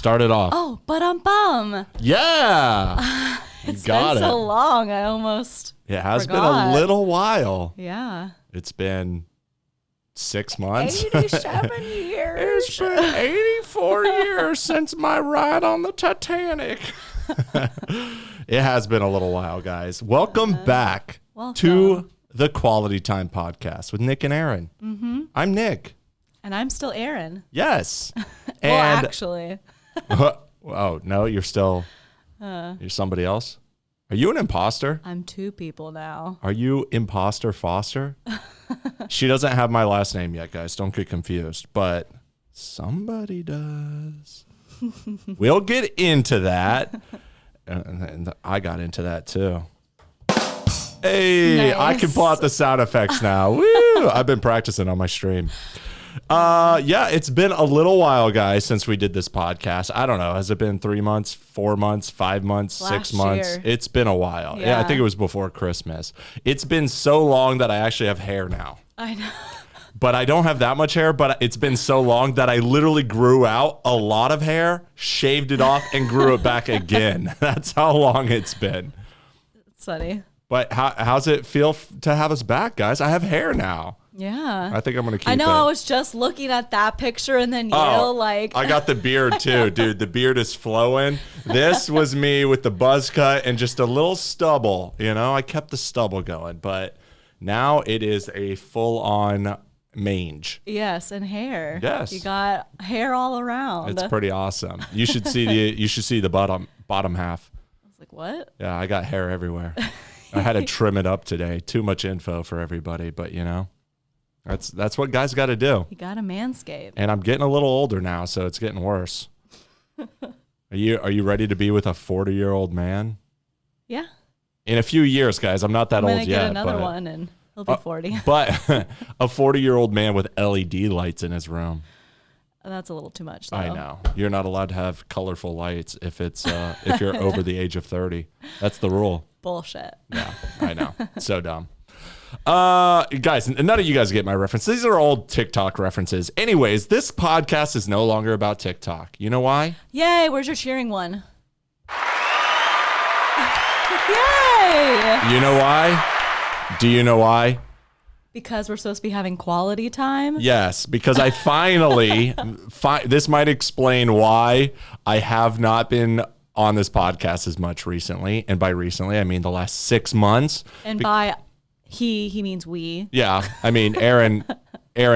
Start it off. Oh, bum. Yeah. It's been so long. I almost It has forgot. been a little while. Yeah. It's been 6 months. 87 years. It's been 84 years since my ride on the Titanic. It has been a little while, guys. Welcome back to the Quality Time Podcast with Nick and Erin. Mm-hmm. I'm Nick. And I'm still Erin. Yes. Well, actually. Oh, no, you're still, you're somebody else? Are you an imposter? I'm two people now. Are you Imposter Foster? She doesn't have my last name yet, guys. Don't get confused. But somebody does. We'll get into that. And I got into that too. Hey, nice. I can pull out the sound effects now. Woo! I've been practicing on my stream. Yeah, it's been a little while, guys, since we did this podcast. I don't know. Has it been 3 months, 4 months, 5 months, Last 6 months? year. It's been a while. Yeah, I think it was before Christmas. It's been so long that I actually have hair now. I know. But I don't have that much hair, but it's been so long that I literally grew out a lot of hair, shaved it off, and grew it back again. That's how long it's been. It's funny. But how's it feel to have us back, guys? I have hair now. Yeah. I think I'm going to keep it. I know. I was just looking at that picture and then I got the beard too, dude. The beard is flowing. This was me with the buzz cut and just a little stubble. You know, I kept the stubble going, but now it is a full-on mange. Yes, and hair. Yes. You got hair all around. It's pretty awesome. You should see the bottom half. I was like, what? Yeah, I got hair everywhere. I had to trim it up today. Too much info for everybody, but you know, that's what guys got to do. You got to manscape. And I'm getting a little older now, so it's getting worse. Are you ready to be with a 40-year-old man? Yeah. In a few years, guys. I'm not that old yet. Get another one and he'll be 40. But a 40-year-old man with LED lights in his room. That's a little too much, though. I know. You're not allowed to have colorful lights if if you're over the age of 30. That's the rule. Bullshit. Yeah, I know. So dumb. Guys, none of you guys get my reference. These are old TikTok references. Anyways, this podcast is no longer about TikTok. You know why? Yay, where's your cheering one? Yay! You know why? Do you know why? Because we're supposed to be having quality time? Yes, because I finally, this might explain why I have not been on this podcast as much recently. And by recently, I mean the last 6 months. And by he means we. Yeah, I mean, Erin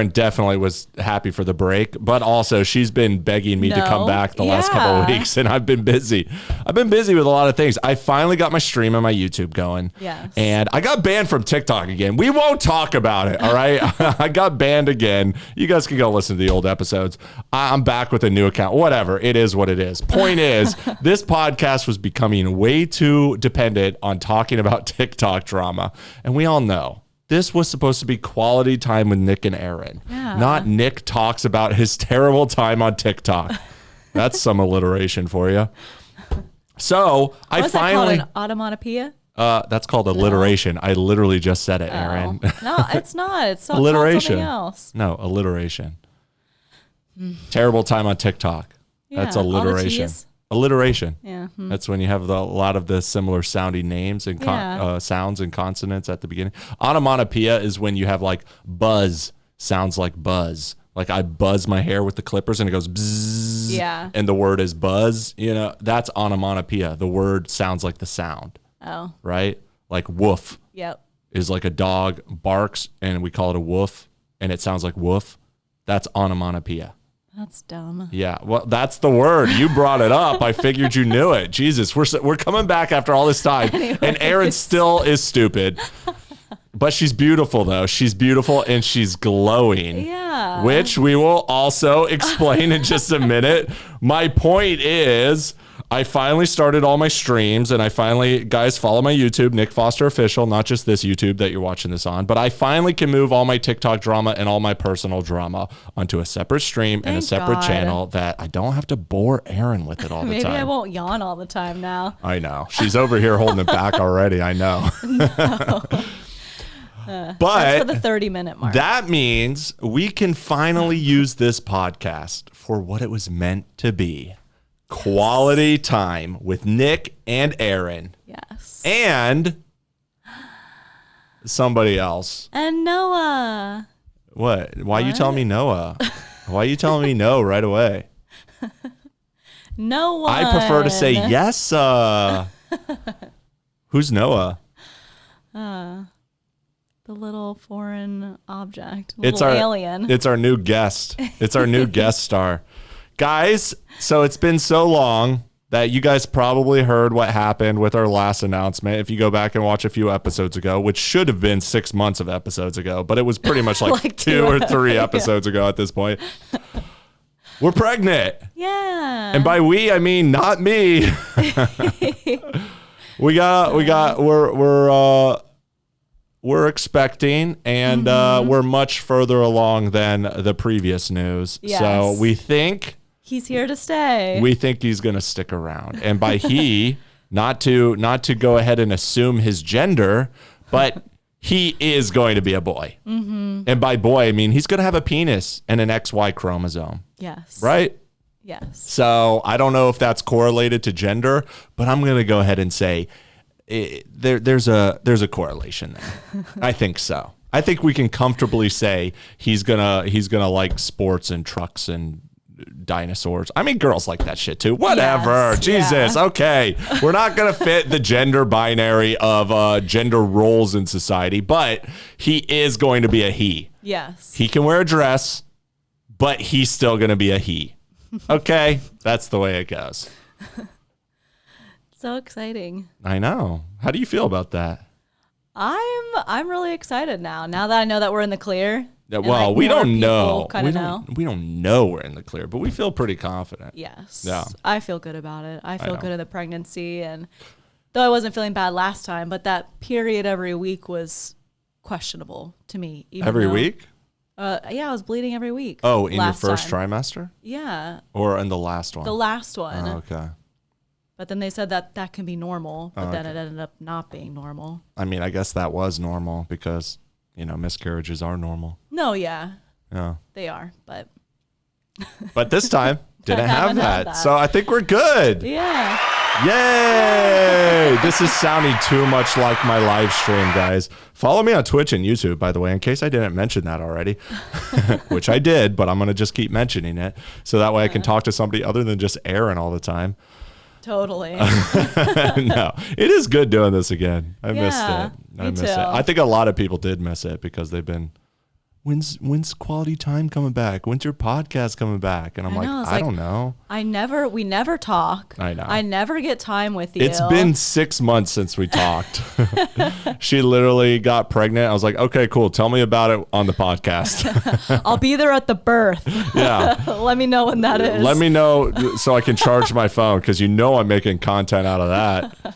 definitely was happy for the break, but also she's been begging me to come back the last couple of weeks, and I've been busy. I've been busy with a lot of things. I finally got my stream and my YouTube going. Yes. And I got banned from TikTok again. We won't talk about it, all right? I got banned again. You guys can go listen to the old episodes. I'm back with a new account. Whatever. It is what it is. Point is, this podcast was becoming way too dependent on talking about TikTok drama, and we all know. This was supposed to be quality time with Nick and Erin, not Nick talks about his terrible time on TikTok. That's some alliteration for you. So What's that called, an onomatopoeia? That's called alliteration. No. I literally just said it, Erin. No, it's not. It's alliteration. Something else. No, alliteration. Terrible time on TikTok. Yeah, that's alliteration. Alliteration. Yeah. That's when you have a lot of the similar sounding names and sounds and consonants at the beginning. Onomatopoeia is when you have like buzz sounds like buzz. Like I buzz my hair with the clippers and it goes bzzz. Yeah. And the word is buzz. You know, that's onomatopoeia. The word sounds like the sound. Oh. Right? Like woof. Yep. Is like a dog barks and we call it a woof and it sounds like woof. That's onomatopoeia. That's dumb. Yeah, well, that's the word. You brought it up. I figured you knew it. Jesus, we're coming back after all this time, and Erin still is stupid. But she's beautiful, though. She's beautiful, and she's glowing. Yeah. Which we will also explain in just a minute. My point is, I finally started all my streams, and guys, follow my YouTube, Nick Foster Official, not just this YouTube that you're watching this on, but I finally can move all my TikTok drama and all my personal drama onto a separate stream and a separate channel that I don't have to bore Erin with it all the time. Maybe I won't yawn all the time now. I know. She's over here holding it back already. I know. No. But that's for the 30-minute mark. That means we can finally use this podcast for what it was meant to be. Quality time with Nick and Erin. Yes. And somebody else. And Noah. What? Why are you telling me Noah? Why are you telling me no right away? No one. I prefer to say yes. Who's Noah? The little foreign object. It's Little our alien. It's our new guest. It's our new guest star. Guys, so it's been so long that you guys probably heard what happened with our last announcement. If you go back and watch a few episodes ago, which should have been 6 months of episodes ago, but it was pretty much like, 2 or 3 episodes ago at this point. We're pregnant. Yeah. And by we, I mean not me. We're expecting, and we're much further along than the previous news. Yes. So we think he's here to stay. we think he's going to stick around. And by he, not to go ahead and assume his gender, but he is going to be a boy. Mm-hmm. And by boy, I mean he's going to have a penis and an XY chromosome. Yes. Right? Yes. So I don't know if that's correlated to gender, but I'm going to go ahead and say there's a correlation there. I think so. I think we can comfortably say he's gonna like sports and trucks and dinosaurs. I mean, girls like that shit too. Whatever. Yes, Jesus. yeah. Okay. We're not gonna fit the gender binary of gender roles in society, but he is going to be a he. Yes. He can wear a dress, but he's still gonna be a he. Okay. That's the way it goes. So exciting. I know. How do you feel about that? I'm really excited now. Now that I know that we're in the clear. Yeah, well, we don't know. Kind of know. We don't know we're in the clear, but we feel pretty confident. Yes. Yeah. I feel good about it. I feel know. good in the pregnancy, and though I wasn't feeling bad last time, but that period every week was questionable to me. Every week? Yeah, I was bleeding every week. Oh, in your last first time. trimester? Yeah. Or in the last one? The last one. Oh, okay. But then they said that can be normal, but then okay. it ended up not being normal. I mean, I guess that was normal because, miscarriages are normal. No, yeah, Yeah. they are, but But this time, didn't have haven't had that. that. So I think we're good. yeah. Yay! This is sounding too much like my live stream, guys. Follow me on Twitch and YouTube, by the way, in case I didn't mention that already, which I did, but I'm going to just keep mentioning it. So that way I can talk to somebody other than just Erin all the time. Totally. No, it is good doing this again. I missed Yeah, it. I me missed too. it. I think a lot of people did miss it because they've been, when's quality time coming back? When's your podcast coming back? And I'm I know, like, it's I like, don't know. we never talk. I know. I never get time with you. It's been 6 months since we talked. She literally got pregnant. I was like, okay, cool. Tell me about it on the podcast. I'll be there at the birth. Yeah. Let me know when that is. Let me know so I can charge my phone because I'm making content out of that.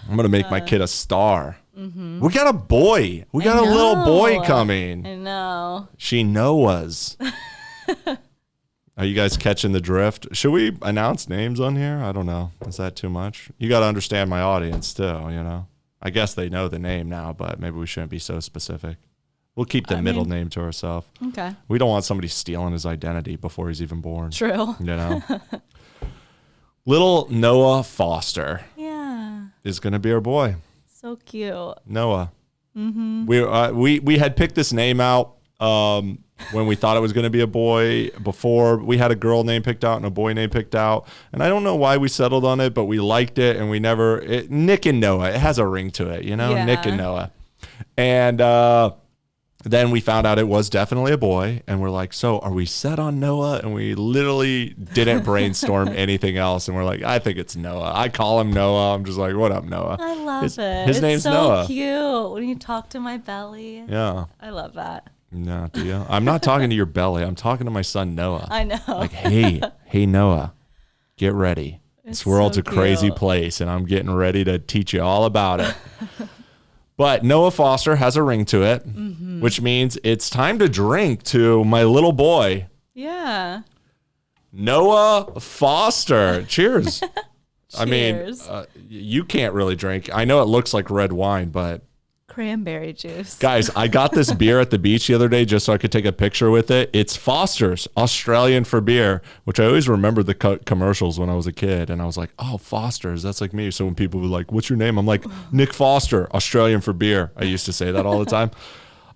I'm going to make my kid a star. Mm-hmm. We got a boy. We got a little boy coming. I know. She knows. Are you guys catching the drift? Should we announce names on here? I don't know. Is that too much? You got to understand my audience too, I guess they know the name now, but maybe we shouldn't be so specific. We'll keep the middle name to ourselves. Okay. We don't want somebody stealing his identity before he's even born. True. Little Noah Foster Yeah. is going to be our boy. So cute. Noah. Mm-hmm. We had picked this name out when we thought it was going to be a boy. Before we had a girl name picked out and a boy name picked out, and I don't know why we settled on it, but we liked it, and Nick and Noah. It has a ring to it, Yeah. Nick and Noah, and then we found out it was definitely a boy, and we're like, so are we set on Noah? And we literally didn't brainstorm anything else, and we're like, I think it's Noah. I call him Noah. I'm just like, what up, Noah? I love it. His name's so Noah. Cute. When you talk to my belly. Yeah. I love that. No, do you? I'm not talking to your belly. I'm talking to my son, Noah. I know. Like, hey, Noah, get ready. It's This world's so a crazy cute. place, and I'm getting ready to teach you all about it. But Noah Foster has a ring to it, which means it's time to drink to my little boy, Yeah. Noah Foster. Cheers. I mean, Cheers. you can't really drink. I know it looks like red wine, but Cranberry juice. Guys, I got this beer at the beach the other day just so I could take a picture with it. It's Foster's, Australian for beer, which I always remembered the commercials when I was a kid. And I was like, oh, Foster's, that's like me. So when people were like, what's your name? I'm like, Nick Foster, Australian for beer. I used to say that all the time.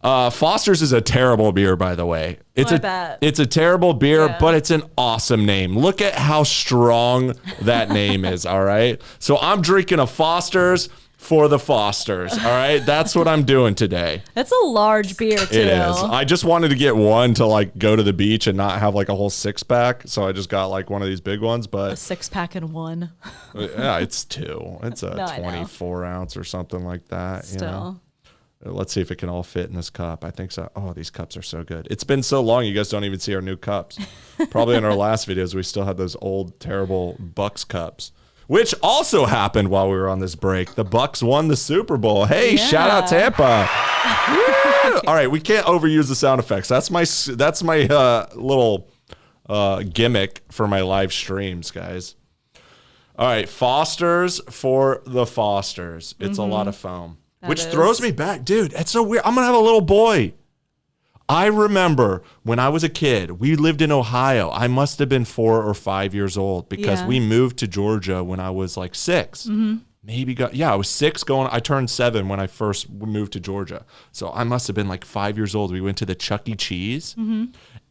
Foster's is a terrible beer, by the way. It's a terrible beer, but it's an awesome name. Look at how strong that name is, all right? So I'm drinking a Foster's for the Fosters, all right? That's what I'm doing today. That's a large beer, too. It is. I just wanted to get one to like go to the beach and not have like a whole 6-pack. So I just got like one of these big ones, but a 6-pack in one. Yeah, it's 2. It's a 24 ounce or something like that. Still. You know? Let's see if it can all fit in this cup. I think so. Oh, these cups are so good. It's been so long, you guys don't even see our new cups. Probably in our last videos, we still had those old, terrible Bucks cups, which also happened while we were on this break. The Bucks won the Super Bowl. Hey, shout out Tampa. All right, we can't overuse the sound effects. That's my little gimmick for my live streams, guys. All right, Foster's for the Fosters. It's a lot of foam. Which throws me back. Dude, it's so weird. I'm going to have a little boy. I remember when I was a kid, we lived in Ohio. I must have been 4 or 5 years old because we moved to Georgia when I was like 6. I was 6 I turned 7 when I first moved to Georgia. So I must have been like 5 years old. We went to the Chuck E. Cheese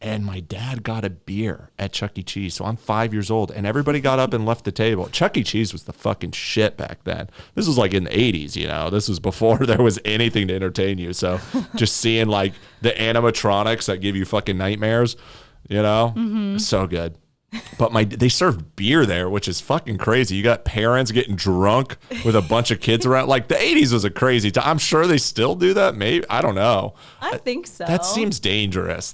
and my dad got a beer at Chuck E. Cheese. So I'm 5 years old and everybody got up and left the table. Chuck E. Cheese was the fucking shit back then. This was like in the 80s, you know, this was before there was anything to entertain you. So just seeing like the animatronics that give you fucking nightmares, you know, so good. But they served beer there, which is fucking crazy. You got parents getting drunk with a bunch of kids around. Like the 80s was a crazy time. I'm sure they still do that. Maybe. I don't know. I think so. That seems dangerous.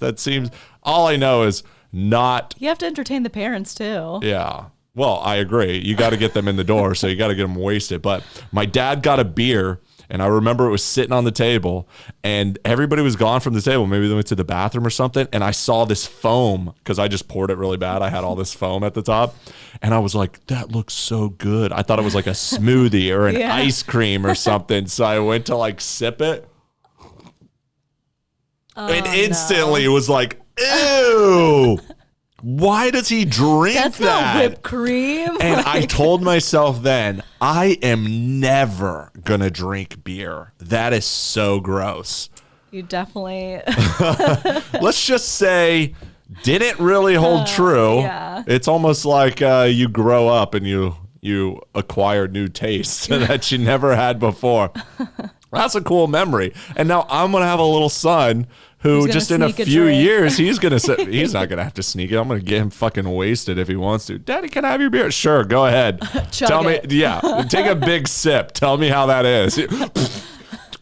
All I know is not. You have to entertain the parents too. Yeah. Well, I agree. You got to get them in the door. So you got to get them wasted. But my dad got a beer. And I remember it was sitting on the table and everybody was gone from the table. Maybe they went to the bathroom or something. And I saw this foam because I just poured it really bad. I had all this foam at the top. And I was like, that looks so good. I thought it was like a smoothie or an ice cream or something. So I went to like sip it. And instantly it was like, ew. Why does he drink that? That's not whipped cream. And I told myself then, I am never going to drink beer. That is so gross. You definitely. Let's just say didn't really hold true. Yeah. It's almost like you grow up and you acquire new tastes that you never had before. That's a cool memory. And now I'm going to have a little son who just in a few years, he's not going to have to sneak it. I'm going to get him fucking wasted if he wants to. Daddy, can I have your beer? Sure, go ahead. Tell me, take a big sip. Tell me how that is.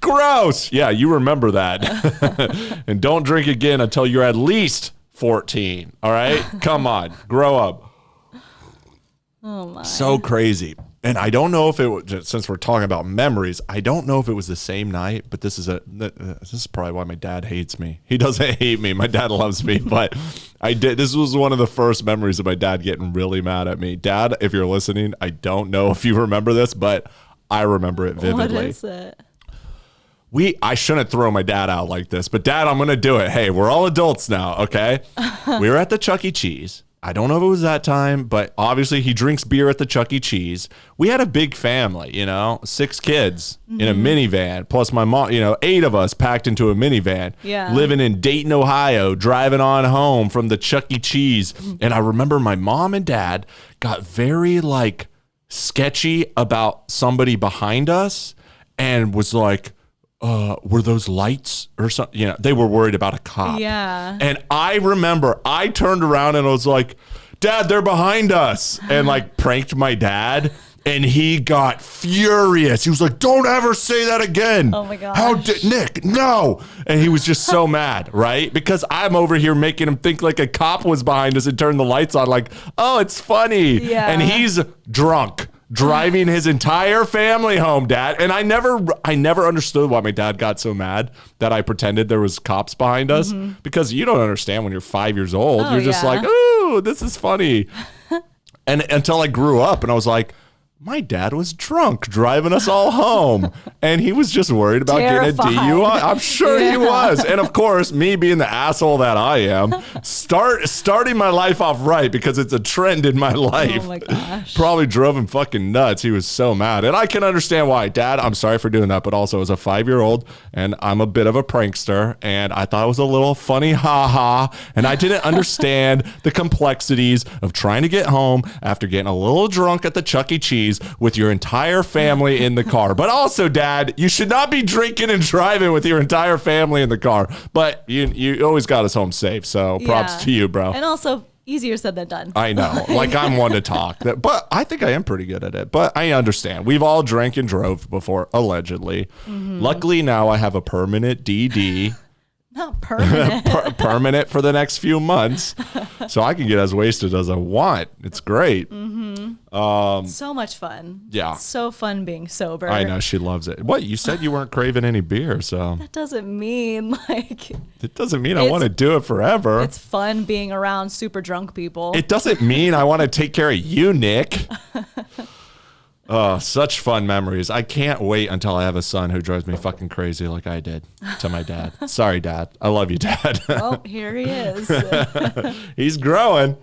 Gross. Yeah, you remember that. And don't drink again until you're at least 14. All right? Come on, grow up. Oh my. So crazy. And I don't know if it was, since we're talking about memories, I don't know if it was the same night, but this is probably why my dad hates me. He doesn't hate me. My dad loves me, but this was one of the first memories of my dad getting really mad at me. Dad, if you're listening, I don't know if you remember this, but I remember it vividly. What is it? I shouldn't throw my dad out like this, but Dad, I'm going to do it. Hey, we're all adults now, okay? We were at the Chuck E. Cheese. I don't know if it was that time, but obviously he drinks beer at the Chuck E. Cheese. We had a big family, 6 kids in a minivan, plus my mom, 8 of us packed into a minivan, living in Dayton, Ohio, driving on home from the Chuck E. Cheese. And I remember my mom and dad got very sketchy about somebody behind us and was like, were those lights or something? They were worried about a cop. Yeah. And I remember I turned around and I was like, Dad, they're behind us. And pranked my dad. And he got furious. He was like, don't ever say that again. Oh my gosh. Nick, no. And he was just so mad, right? Because I'm over here making him think like a cop was behind us and turned the lights on like, oh, it's funny. Yeah. And he's drunk, driving his entire family home, Dad. And I never understood why my dad got so mad that I pretended there was cops behind us, because you don't understand when you're 5 years old. You're just like, ooh, this is funny. And until I grew up and I was like, my dad was drunk driving us all home, and he was just worried about Terrified. getting a DUI. I'm sure he was. And of course, me being the asshole that I am, starting my life off right because it's a trend in my life. Oh my gosh. Probably drove him fucking nuts. He was so mad. And I can understand why. Dad, I'm sorry for doing that, but also as a 5-year-old, and I'm a bit of a prankster, and I thought it was a little funny, ha, and I didn't understand the complexities of trying to get home after getting a little drunk at the Chuck E. Cheese with your entire family in the car. But also, Dad, you should not be drinking and driving with your entire family in the car. But you always got us home safe, so props to you, bro. And also, easier said than done. I know. Like, I'm one to talk. But I think I am pretty good at it. But I understand. We've all drank and drove before, allegedly. Luckily, now I have a permanent DD. Not permanent. Permanent for the next few months, so I can get as wasted as I want. It's great. So much fun. Yeah. It's so fun being sober. I know, she loves it. What, you said you weren't craving any beer, so That doesn't mean like it doesn't mean I want to do it forever. it's fun being around super drunk people. It doesn't mean I want to take care of you, Nick. Oh, such fun memories. I can't wait until I have a son who drives me fucking crazy like I did to my dad. Sorry, Dad. I love you, Dad. Oh, here he is. He's growing.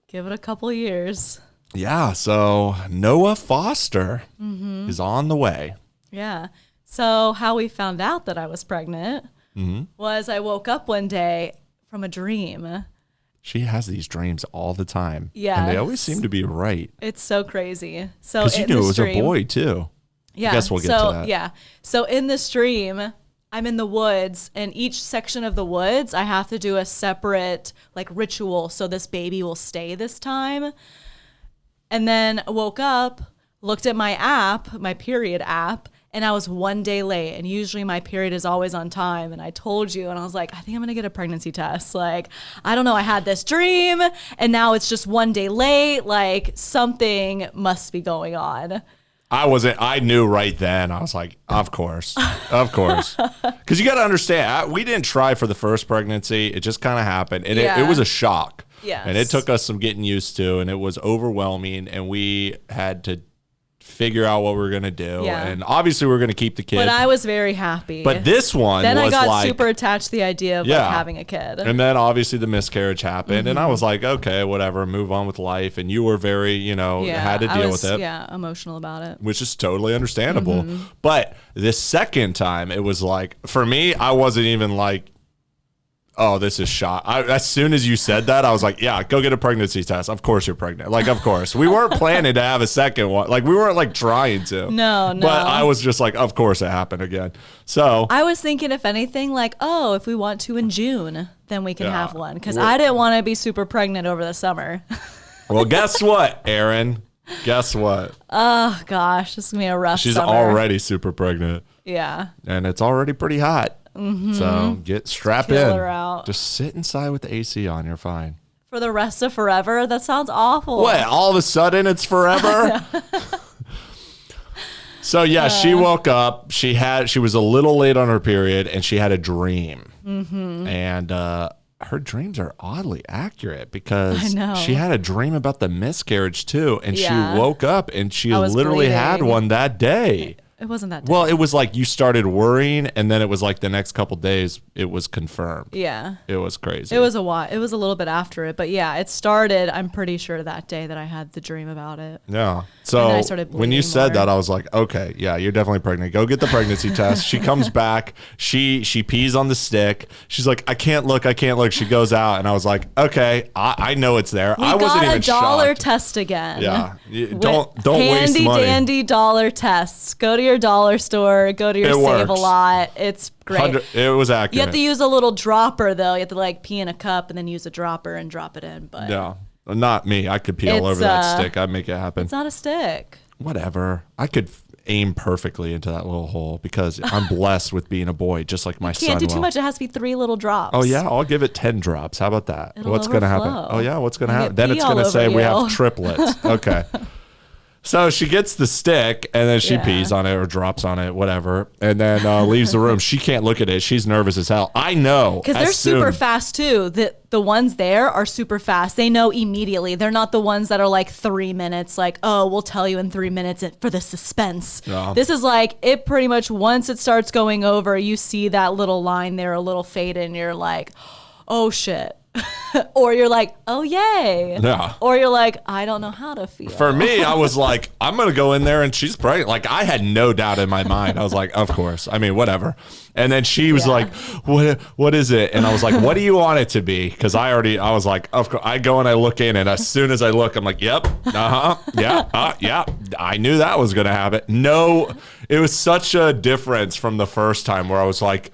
Give it a couple years. Yeah, so Noah Foster is on the way. Yeah. So how we found out that I was pregnant was I woke up one day from a dream. She has these dreams all the time. Yes. And they always seem to be right. It's so crazy. So Because you in knew it this was dream, a boy, too. Yeah. I guess we'll get to that. Yeah. So in this dream, I'm in the woods, and each section of the woods, I have to do a separate like ritual so this baby will stay this time. And then I woke up, looked at my app, my period app, and I was one day late. And usually my period is always on time. And I told you, and I was like, I think I'm going to get a pregnancy test. Like, I don't know. I had this dream, and now it's just one day late. Like, something must be going on. I knew right then. I was like, of course. Because you got to understand, we didn't try for the first pregnancy. It just kind of happened. And it was a shock. Yes. And it took us some getting used to, and it was overwhelming. And we had to figure out what we were going to do. Yeah. And obviously we were going to keep the kid. But I was very happy. But this one then was I got like, super attached to the idea of like having a kid. And then obviously the miscarriage happened. And I was like, okay, whatever, move on with life. And you were very, had to deal with it. Yeah, emotional about it. Which is totally understandable. But the second time, it was like, for me, I wasn't even like, oh, this is shot. As soon as you said that, I was like, yeah, go get a pregnancy test. Of course you're pregnant. Like, of course. We weren't planning to have a second one. Like, we weren't like trying to. No. But I was just like, of course it happened again. So I was thinking, if anything, like, oh, if we want to in June, then we can have one. Because I didn't want to be super pregnant over the summer. Well, guess what, Erin? Guess what? Oh, gosh. This is going to be a rough She's summer. already super pregnant. Yeah. And it's already pretty hot. So strap in. Kill her out. Just sit inside with the AC on. You're fine. For the rest of forever? That sounds awful. What? All of a sudden it's forever? So yeah, she woke up. She was a little late on her period, and she had a dream. And her dreams are oddly accurate because she had a dream about the miscarriage too, and she woke up and she literally had one that day. It wasn't that day. Well, it was like you started worrying, and then it was like the next couple days it was confirmed. Yeah. It was crazy. It was a while. It was a little bit after it, but yeah, it started, I'm pretty sure, that day that I had the dream about it. Yeah. And So then I started when you bleeding said more. that, I was like, okay, yeah, you're definitely pregnant. Go get the pregnancy test. She comes back. She pees on the stick. She's like, I can't look. She goes out, and I was like, okay, I know it's there. I wasn't even got a dollar shocked. test again. Yeah. Don't waste handy money. dandy dollar tests. Go to your dollar store. Go to your It Save a works. Lot. It's great. It was accurate. You have to use a little dropper though. You have to like pee in a cup and then use a dropper and drop it in. But Yeah. Not me. I could pee all It's, over that stick. I'd make it happen. it's not a stick. Whatever. I could aim perfectly into that little hole because I'm blessed with being a boy, just like my son Can't do will. too much. It has to be 3 little drops. Oh yeah, I'll give it 10 drops. How about that? It'll What's going to happen? overflow. Oh yeah, what's going to You'll happen? get Then it's pee going to all say over we you. have triplets. Okay. So she gets the stick and then she pees on it or drops on it, whatever, and then leaves the room. She can't look at it. She's nervous as hell. I know. Because they're super fast too. The ones there are super fast. They know immediately. They're not the ones that are like 3 minutes, like, oh, we'll tell you in 3 minutes for the suspense. No. This is like, it pretty much, once it starts going over, you see that little line there, a little fade, and you're like, oh shit. Or you're like, oh, yay. Yeah. Or you're like, I don't know how to feel. For me, I was like, I'm going to go in there and she's pregnant. Like, I had no doubt in my mind. I was like, of course. I mean, whatever. And then she was like, what is it? And I was like, what do you want it to be? Because I was like, of course. I go and I look in, and as soon as I look, I'm like, yep, yeah. I knew that was going to happen. No, it was such a difference from the first time where I was like,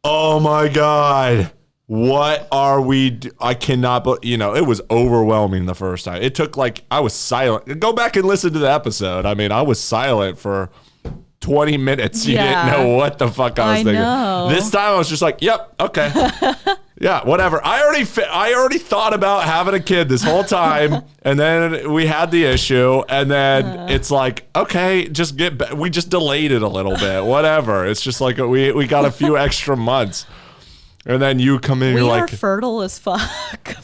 oh my God. What are we I cannot, it was overwhelming the first time. It took I was silent. Go back and listen to the episode. I mean, I was silent for 20 minutes. You didn't know what the fuck I was thinking. Know. This time I was just like, yep, okay. Yeah, whatever. I already thought about having a kid this whole time, and then we had the issue, and then it's like, okay, we just delayed it a little bit. Whatever. It's just like we got a few extra months. And then you come in, you're like... We are fertile as fuck,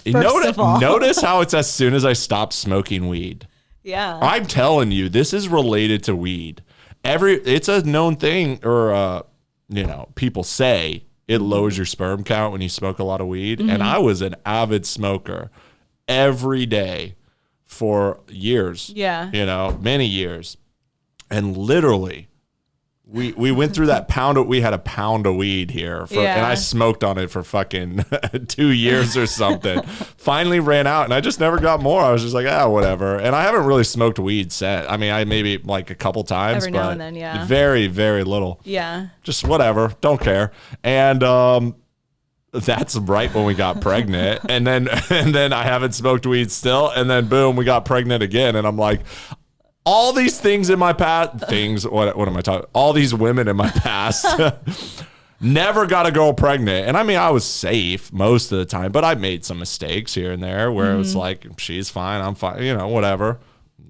of all. Notice how it's as soon as I stopped smoking weed. Yeah. I'm telling you, this is related to weed. It's a known thing, or, people say it lowers your sperm count when you smoke a lot of weed. Mm-hmm. And I was an avid smoker every day for years. Yeah. Many years. And literally... We went through that we had a pound of weed here, and I smoked on it for fucking 2 years or something. Finally ran out, and I just never got more. I was just like, whatever. And I haven't really smoked weed since. I mean, I maybe like a couple times, every now and then, yeah. Very, very little. Yeah. Just whatever. Don't care. And that's right when we got pregnant. and then I haven't smoked weed still. And then boom, we got pregnant again. And I'm like, all these things in my past, what am I talking? All these women in my past never got a girl pregnant. And I mean, I was safe most of the time, but I made some mistakes here and there where it was like, she's fine, I'm fine, whatever.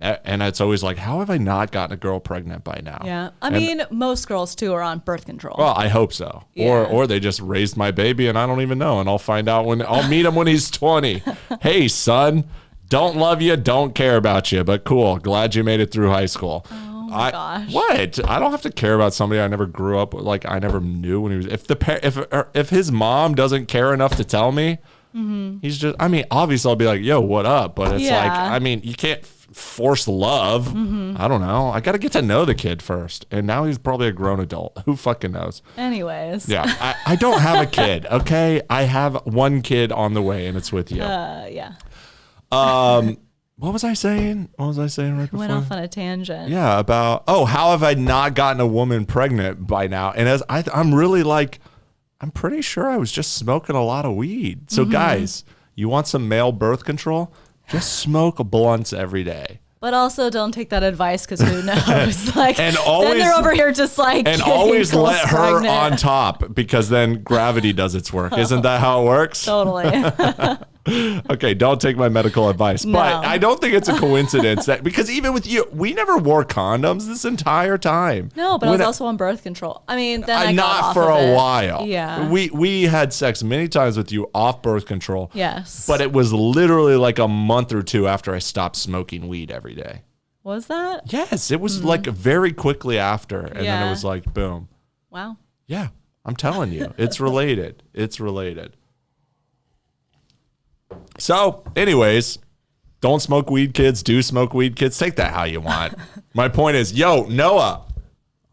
And it's always like, how have I not gotten a girl pregnant by now? Yeah. I mean, most girls too are on birth control. Well, I hope so. Yeah. Or they just raised my baby and I don't even know. And I'll find out I'll meet him when he's 20. Hey, son. Don't love you, don't care about you, but cool. Glad you made it through high school. Oh my gosh. What? I don't have to care about somebody I never grew up with. Like I never knew when he was. If his mom doesn't care enough to tell me, he's just. I mean, obviously I'll be like, yo, what up? But it's like, I mean, you can't force love. I don't know. I got to get to know the kid first, and now he's probably a grown adult. Who fucking knows? Anyways. Yeah, I don't have a kid. Okay, I have one kid on the way, and it's with you. Yeah. What was I saying? Right before? Went off on a tangent. Yeah, about how have I not gotten a woman pregnant by now? And as I'm really like, I'm pretty sure I was just smoking a lot of weed. So guys, you want some male birth control? Just smoke blunts every day. But also don't take that advice because who knows? And always, then they're over here just like. And always let her on top because then gravity does its work. Isn't that how it works? Totally. Okay, don't take my medical advice. No. But I don't think it's a coincidence that because even with you, we never wore condoms this entire time. No, but I was also on birth control. I mean, then I got not off for of a it. while. Yeah. We had sex many times with you off birth control. Yes. But it was literally like a month or two after I stopped smoking weed every day. Was that? Yes, it was like very quickly after. And then it was like, boom. Wow. Yeah, I'm telling you. It's related. It's related. So, anyways, don't smoke weed, kids. Do smoke weed, kids. Take that how you want. My point is, Noah,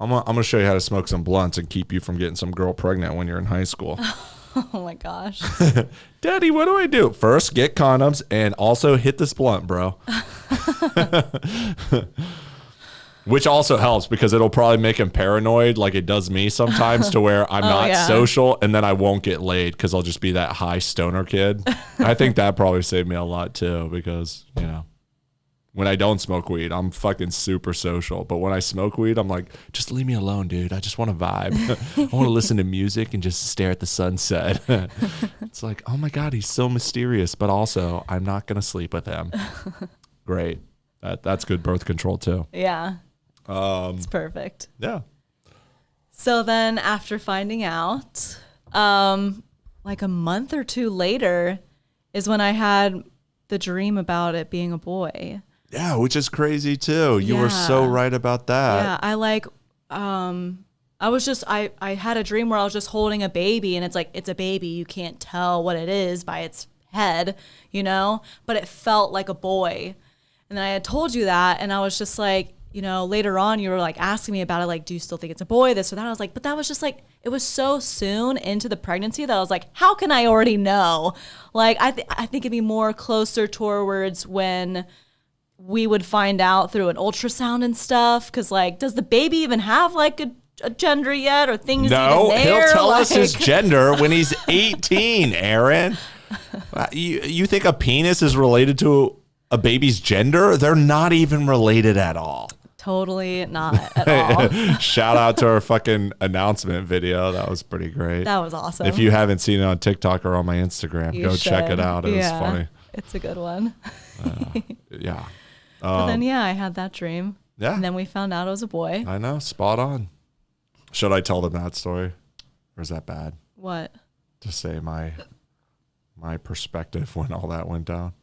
I'm gonna show you how to smoke some blunts and keep you from getting some girl pregnant when you're in high school. Oh my gosh. Daddy, what do I do? First, get condoms and also hit this blunt, bro. Which also helps because it'll probably make him paranoid like it does me sometimes to where I'm not social and then I won't get laid because I'll just be that high stoner kid. I think that probably saved me a lot too because, when I don't smoke weed, I'm fucking super social. But when I smoke weed, I'm like, just leave me alone, dude. I just want to vibe. I want to listen to music and just stare at the sunset. It's like, oh my God, he's so mysterious. But also, I'm not going to sleep with him. Great. That's good birth control too. Yeah. It's perfect. Yeah. So then after finding out, like a month or two later is when I had the dream about it being a boy. Yeah, which is crazy too. You were so right about that. Yeah, I had a dream where I was just holding a baby, and it's like, it's a baby. You can't tell what it is by its head, but it felt like a boy. And then I had told you that, and I was just like, later on you were like asking me about it, like, do you still think it's a boy, this or that? I was like, but that was just like, it was so soon into the pregnancy that I was like, how can I already know? Like, I think it'd be more closer towards when we would find out through an ultrasound and stuff. Because, like, does the baby even have, like, a gender yet, or things No, even there? he'll tell us his gender when he's 18, Erin. You think a penis is related to a baby's gender? They're not even related at all. Totally not at all. Shout out to our fucking announcement video. That was pretty great. That was awesome. If you haven't seen it on TikTok or on my Instagram, go check it out. It was funny. It's a good one. Yeah. But then, I had that dream. Yeah. And then we found out it was a boy. I know. Spot on. Should I tell them that story? Or is that bad? What? To say my perspective when all that went down.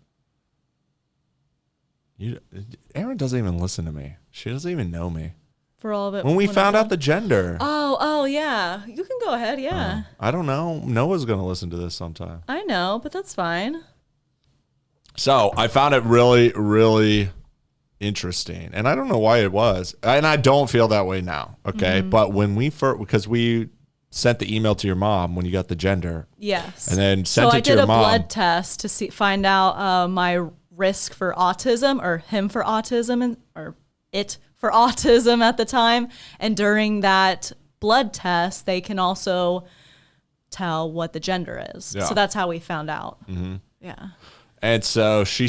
Erin doesn't even listen to me. She doesn't even know me. For all of it. When we found out the gender. Oh, yeah. You can go ahead, yeah. I don't know. Noah's going to listen to this sometime. I know, but that's fine. So I found it really, really interesting. And I don't know why it was. And I don't feel that way now. Okay. Mm-hmm. But when we first, because we sent the email to your mom when you got the gender. Yes. And then sent it to your mom. So I did a blood test to find out my risk for autism, or him for autism, or it for autism at the time. And during that blood test, they can also tell what the gender is. Yeah. So that's how we found out. Mm-hmm. Yeah. And so she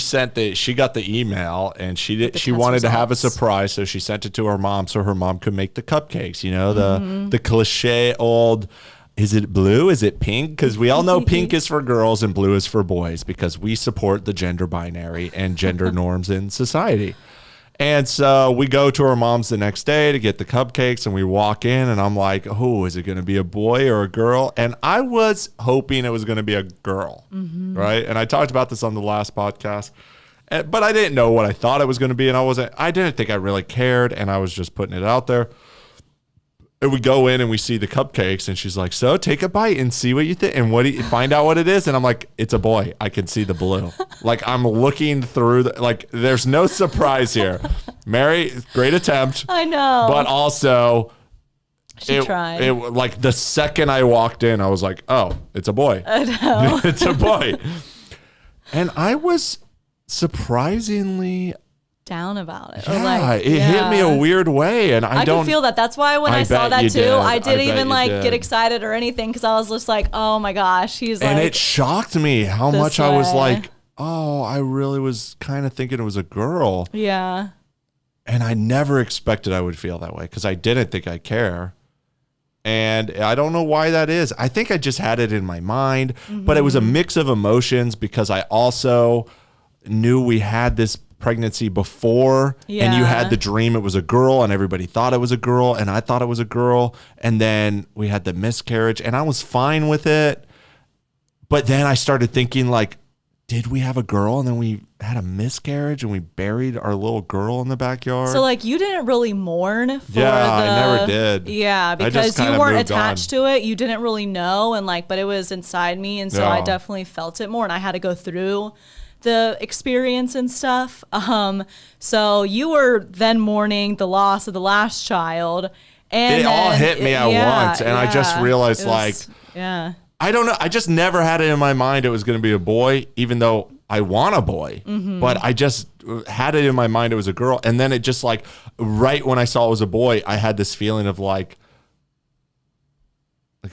got the email, and she wanted to have a surprise. So she sent it to her mom so her mom could make the cupcakes, the cliche old, is it blue? Is it pink? Because we all know pink is for girls and blue is for boys, because we support the gender binary and gender norms in society. And so we go to our mom's the next day to get the cupcakes, and we walk in, and I'm like, oh, is it going to be a boy or a girl? And I was hoping it was going to be a girl, right? And I talked about this on the last podcast, but I didn't know what I thought it was going to be, and I didn't think I really cared, and I was just putting it out there. And we go in and we see the cupcakes, and she's like, so take a bite and see what you think, and find out what it is. And I'm like, it's a boy. I can see the blue. Like, I'm looking through there's no surprise here. Mary, great attempt. I know. But also, she tried. Like, the second I walked in, I was like, oh, it's a boy. I know. It's a boy. And I was surprisingly down about it. Yeah, it hit me a weird way, and I don't. Can feel that. That's why when I saw that too, did. I didn't even get excited or anything, because I was just like, oh my gosh, he's like. And it shocked me how much I was like, oh, I really was kind of thinking it was a girl. Yeah. And I never expected I would feel that way, because I didn't think I'd care. And I don't know why that is. I think I just had it in my mind, but it was a mix of emotions, because I also knew we had this pregnancy before, and you had the dream it was a girl, and everybody thought it was a girl, and I thought it was a girl, and then we had the miscarriage, and I was fine with it. But then I started thinking, like, did we have a girl, and then we had a miscarriage, and we buried our little girl in the backyard? So, like, you didn't really mourn for I never did. Yeah, because you weren't attached to it. You didn't really know, and but it was inside me, and so I definitely felt it more, and I had to go through the experience and stuff. So you were then mourning the loss of the last child, and it all hit me at once, and I just realized, I don't know, I just never had it in my mind it was going to be a boy, even though I want a boy, but I just had it in my mind it was a girl. And then it just right when I saw it was a boy, I had this feeling of like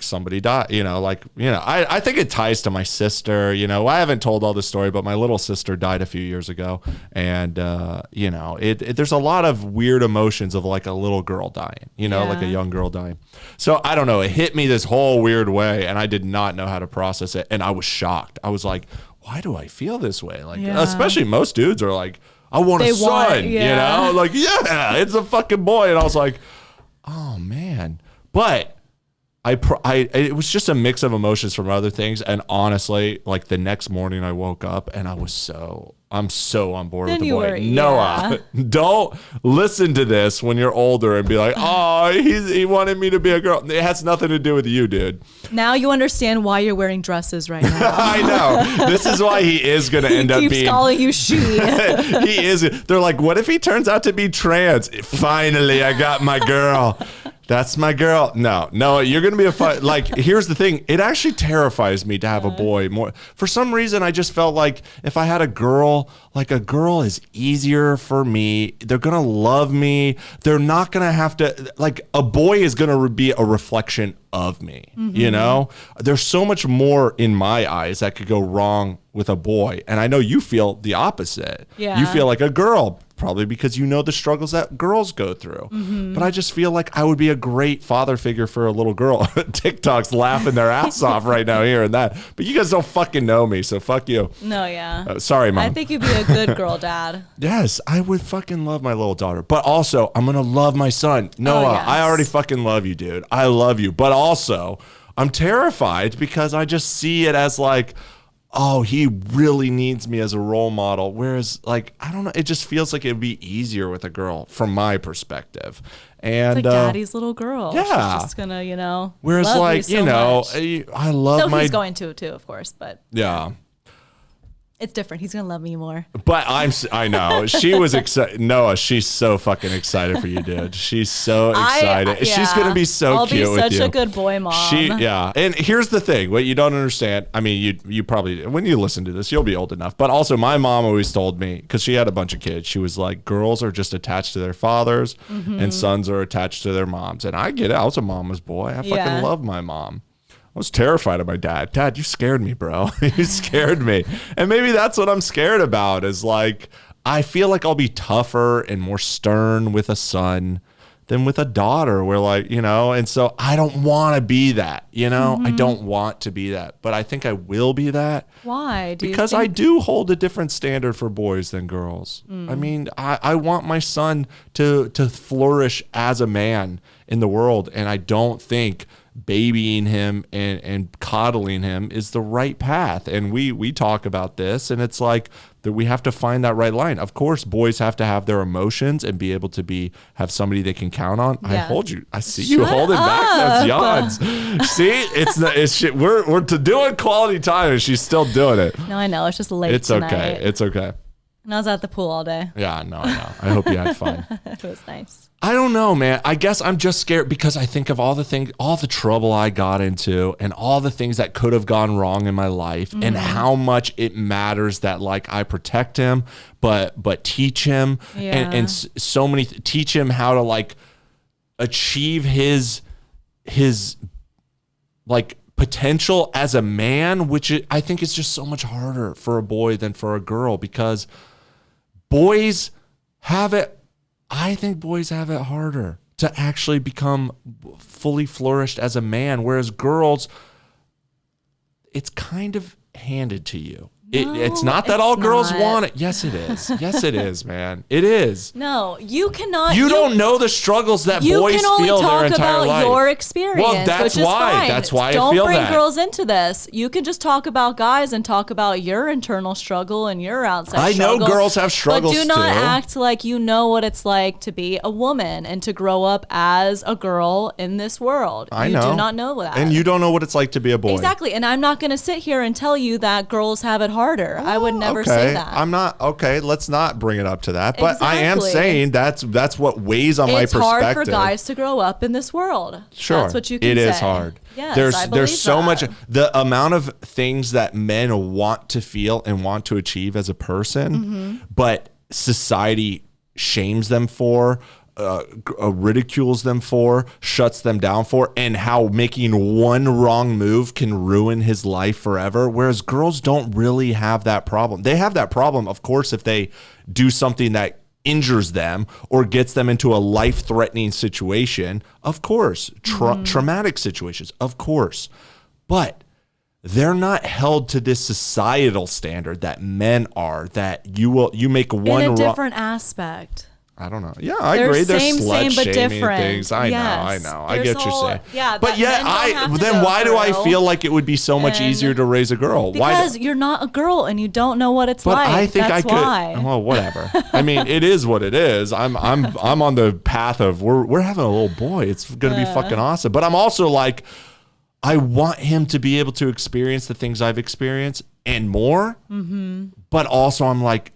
somebody died, I think it ties to my sister. I haven't told all the story, but my little sister died a few years ago. And, there's a lot of weird emotions of like a little girl dying, like a young girl dying. So I don't know. It hit me this whole weird way, and I did not know how to process it. And I was shocked. I was like, why do I feel this way? Especially most dudes are like, I want a son, you yeah. know? Like, yeah, it's a fucking boy. And I was like, oh, man. But it was just a mix of emotions from other things. And honestly, like the next morning I woke up and I'm so on board with the boy. Noah, don't listen to this when you're older and be like, oh, he wanted me to be a girl. It has nothing to do with you, dude. Now you understand why you're wearing dresses right now. I know. This is why he is going to end up being. He keeps calling you she. He is. They're like, what if he turns out to be trans? Finally, I got my girl. That's my girl. No, you're going to be a fun. Like, here's the thing. It actually terrifies me to have a boy more. For some reason, I just felt like if I had a girl, like a girl is easier for me. They're going to love me. They're not going to have to, like, a boy is going to be a reflection of me. You know, there's so much more in my eyes that could go wrong with a boy. And I know you feel the opposite. Yeah. You feel like a girl. Probably because you know the struggles that girls go through. But I just feel like I would be a great father figure for a little girl. TikTok's laughing their ass off right now hearing that. But you guys don't fucking know me, so fuck you. No, yeah. Sorry, Mom. I think you'd be a good girl dad. Yes, I would fucking love my little daughter. But also, I'm going to love my son. Noah, yes. I already fucking love you, dude. I love you. But also, I'm terrified because I just see it as like, oh, he really needs me as a role model. Whereas, like, I don't know, it just feels like it'd be easier with a girl from my perspective. And it's like daddy's little girl. Yeah. She's just gonna, whereas, love like, you so much. I love So he's going to too, of course, but yeah. it's different. He's gonna love me more. But I know she was excited. Noah, she's so fucking excited for you, dude. She's so excited. She's gonna be so I'll cute with you. I'll be such a good boy mom. And here's the thing: what you don't understand. I mean, you probably when you listen to this, you'll be old enough. But also, my mom always told me because she had a bunch of kids. She was like, girls are just attached to their fathers, and sons are attached to their moms. And I get it. I was a mama's boy. I fucking love my mom. I was terrified of my dad. Dad, you scared me, bro. You scared me. And maybe that's what I'm scared about is like, I feel like I'll be tougher and more stern with a son than with a daughter where like, and so I don't want to be that, I don't want to be that, but I think I will be that. Why? Because I do hold a different standard for boys than girls. I mean, I want my son to flourish as a man in the world. And I don't think babying him and coddling him is the right path. And we talk about this, and it's like that we have to find that right line. Of course, boys have to have their emotions and be able to have somebody they can count on. Yeah. I see you holding back those yawns. See, it's shit. We're doing quality time, and she's still doing it. No, I know. It's just late It's tonight. okay. It's okay. And I was at the pool all day. Yeah, no, I know. I hope you had fun. It was nice. I don't know, man. I guess I'm just scared because I think of all the trouble I got into and all the things that could have gone wrong in my life and how much it matters that like I protect him, but teach him and so many teach him how to like achieve his like potential as a man, which I think is just so much harder for a boy than for a girl because boys have it. I think boys have it harder to actually become fully flourished as a man, whereas girls, it's kind of handed to you. It's not that all girls want it. Yes, it is. Yes, it is, man. It is. No, you cannot. You don't know the struggles that boys feel their entire life. You can only talk about your experience. Well, that's which is why. Fine. That's why don't I feel bring that. girls into this. You can just talk about guys and talk about your internal struggle and your outside struggle. I know girls have struggles too. But do not act like you know what it's like to be a woman and to grow up as a girl in this world. I know. You do not know that. And you don't know what it's like to be a boy. Exactly. And I'm not going to sit here and tell you that girls have it harder. I would never say that. I'm not okay. Let's not bring it up to that. But I am Exactly. saying that's what weighs on my perspective. It's hard for guys to grow up in this world. Sure, that's what you can it say. is hard. Yes, I believe there's so that. much. The amount of things that men want to feel and want to achieve as a person, but society shames them for. Ridicules them for, shuts them down for, and how making one wrong move can ruin his life forever. Whereas girls don't really have that problem. They have that problem, of course, if they do something that injures them or gets them into a life-threatening situation. Of course, traumatic situations, of course. But they're not held to this societal standard that men are, that you make one in a wrong. different aspect. I don't know. Yeah, I agree. There's slut but shaming different. things. I know. I get what you're saying. Yeah, but yet, why do I feel like it would be so much easier to raise a girl? Because you're not a girl and you don't know what it's but like. I think That's I could. why. Well, whatever. I mean, it is what it is. I'm on the path of we're having a little boy. It's gonna be fucking awesome. But I'm also like, I want him to be able to experience the things I've experienced and more. Mm-hmm. But also, I'm like,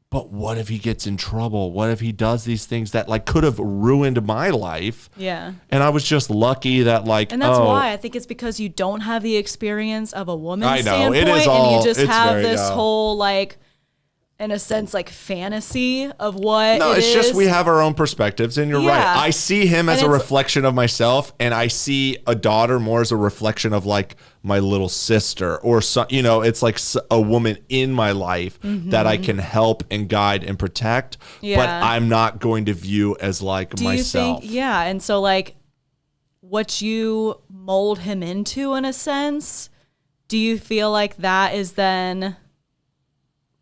but what if he gets in trouble? What if he does these things that like could have ruined my life? Yeah. And I was just lucky that like, and that's why I think it's because you don't have the experience of a woman's standpoint, and you just have very, this whole like, in a sense, like fantasy of what no, it's just we have our own perspectives, and you're right. I see him as a reflection of myself, and I see a daughter more as a reflection of like my little sister, or some, it's like a woman in my life that I can help and guide and protect, but I'm not going to view as like myself. And so like what you mold him into, in a sense, do you feel like that is then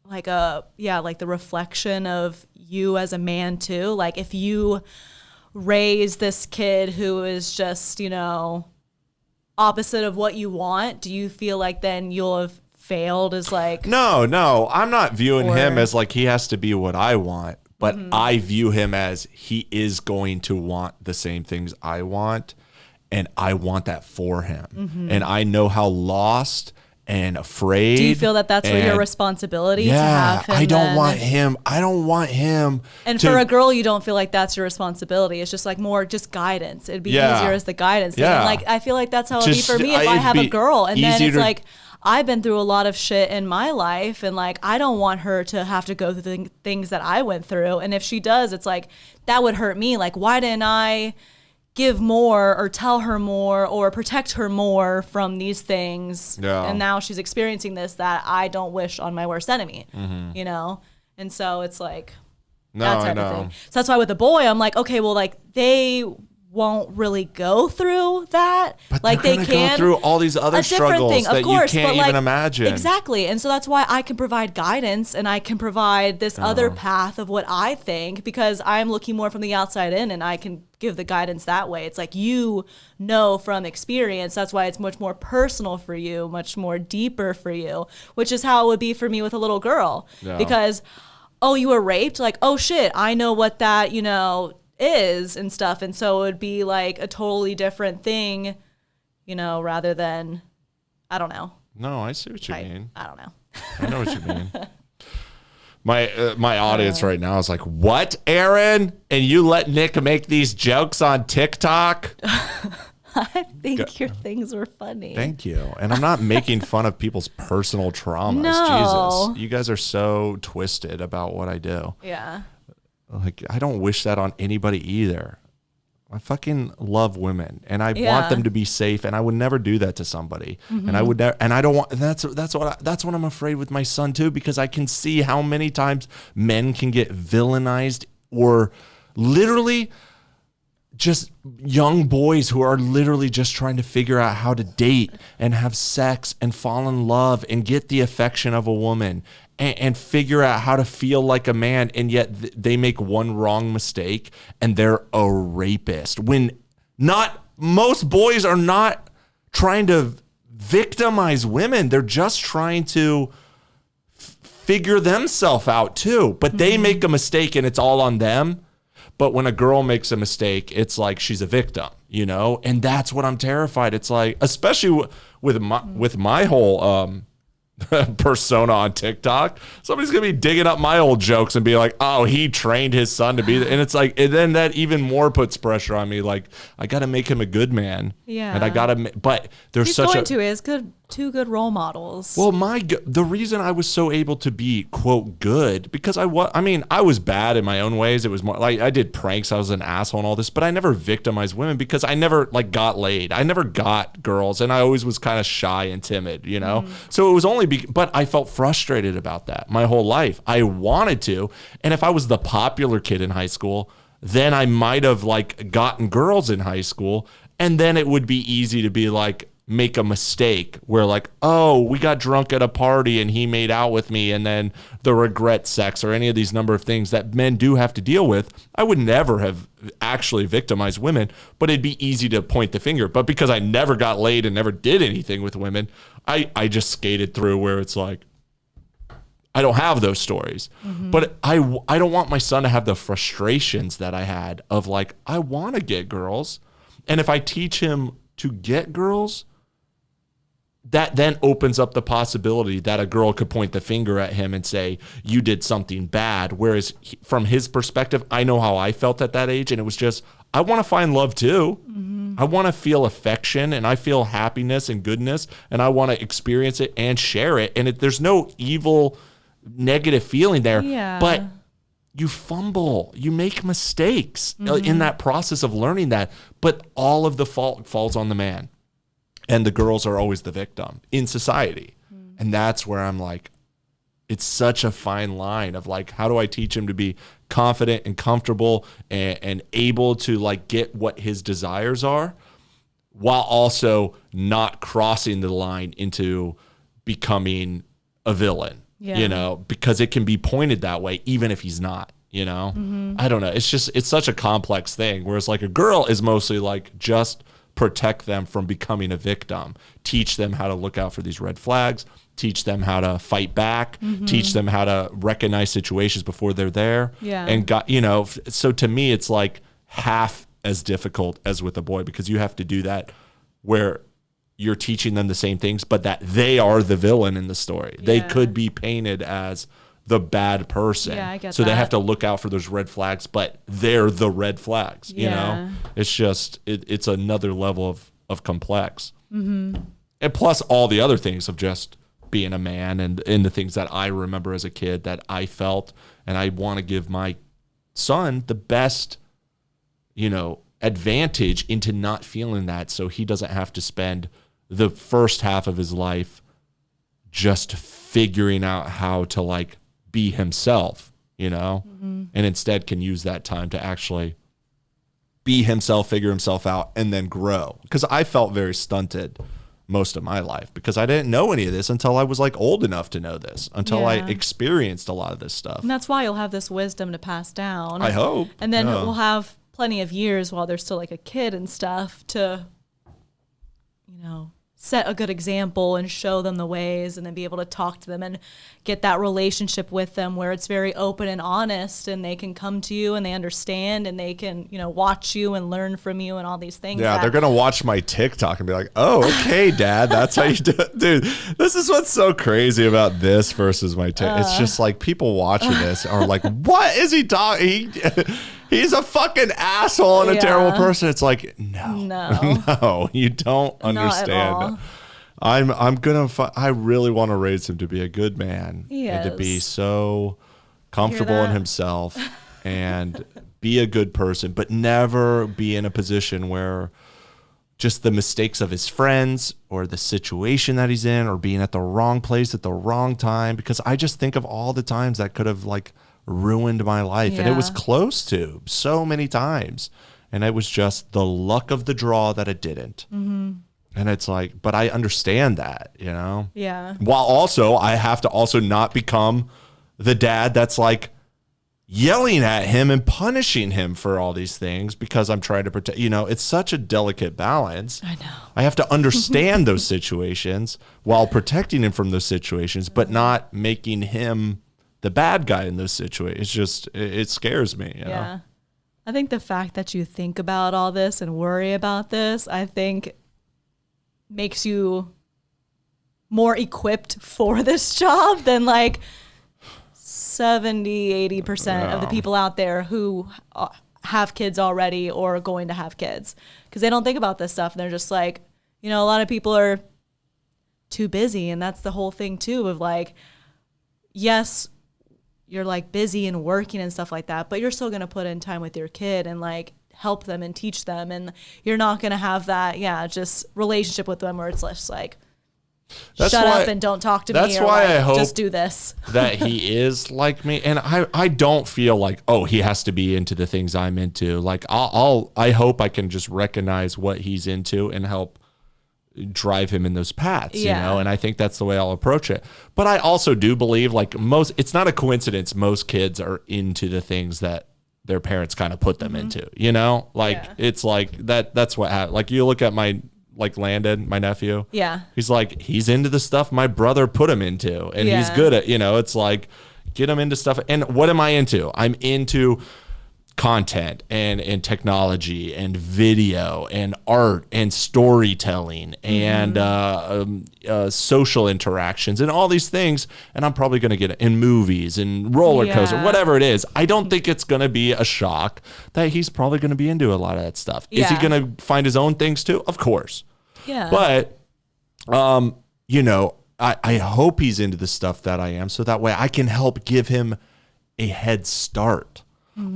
like like the reflection of you as a man too? Like if you raise this kid who is just, opposite of what you want, do you feel like then you'll have failed as like... No, I'm not viewing him as like he has to be what I want, but I view him as he is going to want the same things I want, and I want that for him. And I know how lost and afraid. Do you feel that that's your responsibility to have him? I don't want him. And for a girl, you don't feel like that's your responsibility. It's just like more just guidance. It'd be easier as the guidance thing. And like I feel like that's how it'd be for me if I have a girl. And then it's like I've been through a lot of shit in my life, and like I don't want her to have to go through the things that I went through. And if she does, it's like that would hurt me. Like why didn't I give more or tell her more or protect her more from these things? And now she's experiencing this that I don't wish on my worst enemy, And so it's like that type of thing. So that's why with a boy, I'm like, okay, well, like they won't really go through that. But like they can go through all these other struggles that you can't even imagine. Exactly. And so that's why I can provide guidance and I can provide this other path of what I think, because I'm looking more from the outside in and I can give the guidance that way. It's like, from experience. That's why it's much more personal for you, much more deeper for you, which is how it would be for me with a little girl. Because, you were raped? Like, oh shit, I know what that, is and stuff. And so it would be like a totally different thing, rather than, I don't know. No, I see what you mean. I don't know. I know what you mean. My audience right now is like, what, Erin? And you let Nick make these jokes on TikTok? I think your things were funny. Thank you. And I'm not making fun of people's personal traumas. No. Jesus. You guys are so twisted about what I do. Yeah. Like, I don't wish that on anybody either. I fucking love women, and I want them to be safe, and I would never do that to somebody. And I would never, and I don't want. That's what I'm afraid with my son too, because I can see how many times men can get villainized, or literally just young boys who are literally just trying to figure out how to date and have sex and fall in love and get the affection of a woman. And figure out how to feel like a man, and yet they make one wrong mistake and they're a rapist. When most boys are not trying to victimize women, they're just trying to figure themselves out too. But they make a mistake and it's all on them. But when a girl makes a mistake, it's like she's a victim, And that's what I'm terrified. It's like, especially with my whole persona on TikTok, somebody's gonna be digging up my old jokes and be like, oh, he trained his son to be and it's like, and then that even more puts pressure on me. Like, I gotta make him a good man. And I gotta, but there's two good role models. Well, the reason I was so able to be quote good, because I was bad in my own ways. It was more like I did pranks, I was an asshole and all this, but I never victimized women because I never like got laid. I never got girls, and I always was kind of shy and timid, So it was only but I felt frustrated about that my whole life. I wanted to, and if I was the popular kid in high school, then I might have like gotten girls in high school, and then it would be easy to be like, make a mistake where like, oh, we got drunk at a party and he made out with me, and then the regret sex or any of these number of things that men do have to deal with. I would never have actually victimized women, but it'd be easy to point the finger. But because I never got laid and never did anything with women, I just skated through where it's like, I don't have those stories. But I don't want my son to have the frustrations that I had of like, I want to get girls. And if I teach him to get girls, that then opens up the possibility that a girl could point the finger at him and say, you did something bad. Whereas from his perspective, I know how I felt at that age. And it was just, I want to find love too. I want to feel affection, and I feel happiness and goodness, and I want to experience it and share it. And there's no evil, negative feeling there. Yeah. But you fumble, you make mistakes in that process of learning that. But all of the fault falls on the man. And the girls are always the victim in society. And that's where I'm like, it's such a fine line of like, how do I teach him to be confident and comfortable and able to like get what his desires are, while also not crossing the line into becoming a villain, you know, because it can be pointed that way, even if he's not, you know, I don't know. It's such a complex thing. Whereas like a girl is mostly like, just protect them from becoming a victim, teach them how to look out for these red flags, teach them how to fight back, teach them how to recognize situations before they're there. And so to me, it's like half as difficult as with a boy, because you have to do that where you're teaching them the same things, but that they are the villain in the story. They could be painted as the bad person. Yeah, I get so that. They have to look out for those red flags, but they're the red flags, you know? It's just, it's another level of complex. And plus all the other things of just being a man and the things that I remember as a kid that I felt, and I want to give my son the best, you know, advantage into not feeling that, so he doesn't have to spend the first half of his life just figuring out how to like be himself, you know, and instead can use that time to actually be himself, figure himself out, and then grow. Because I felt very stunted most of my life because I didn't know any of this until I was like old enough to know this, until I experienced a lot of this stuff. And that's why you'll have this wisdom to pass down. I hope. And then we'll have plenty of years while they're still like a kid and stuff to, you know, set a good example and show them the ways, and then be able to talk to them and get that relationship with them where it's very open and honest, and they can come to you and they understand, and they can, you know, watch you and learn from you and all these things. Yeah, they're going to watch my TikTok and be like, oh, okay, Dad, that's how you do it. Dude, this is what's so crazy about this versus my TikTok. It's just like people watching this are like, what is he talking? He's a fucking asshole and a terrible person. It's like, no, you don't understand. I really want to raise him to be a good man and to be so comfortable in himself and be a good person, but never be in a position where just the mistakes of his friends or the situation that he's in or being at the wrong place at the wrong time, because I just think of all the times that could have like ruined my life, and it was close to so many times, and it was just the luck of the draw that it didn't. And it's like, but I understand that, you know, while also I have to also not become the dad that's like yelling at him and punishing him for all these things because I'm trying to protect, you know, it's such a delicate balance. I know. I have to understand those situations while protecting him from those situations, but not making him the bad guy in those situations. It's just, it scares me. You know? I think the fact that you think about all this and worry about this, I think makes you more equipped for this job than like 70-80% of the people out there who have kids already or are going to have kids, because they don't think about this stuff. And they're just like, you know, a lot of people are too busy. And that's the whole thing too, of like, yes, you're like busy and working and stuff like that, but you're still going to put in time with your kid and like help them and teach them. And you're not going to have that, just relationship with them where it's just like, shut up and don't talk to me. That's or why like, I hope just do this. that he is like me. And I don't feel like, oh, he has to be into the things I'm into. Like I hope I can just recognize what he's into and help drive him in those paths, you Yeah. know, and I think that's the way I'll approach it. But I also do believe like it's not a coincidence. Most kids are into the things that their parents kind of put them into, you know, like it's like that's what happened. Like you look at my, like Landon, my nephew. Yeah. He's into the stuff my brother put him into, and he's good at, you know, it's like, get him into stuff. And what am I into? I'm into content and technology and video and art and storytelling and social interactions and all these things. And I'm probably going to get it in movies and roller coaster, whatever it is. I don't think it's going to be a shock that he's probably going to be into a lot of that stuff. Is he going to find his own things too? Of course. Yeah. But, you know, I hope he's into the stuff that I am, so that way I can help give him a head start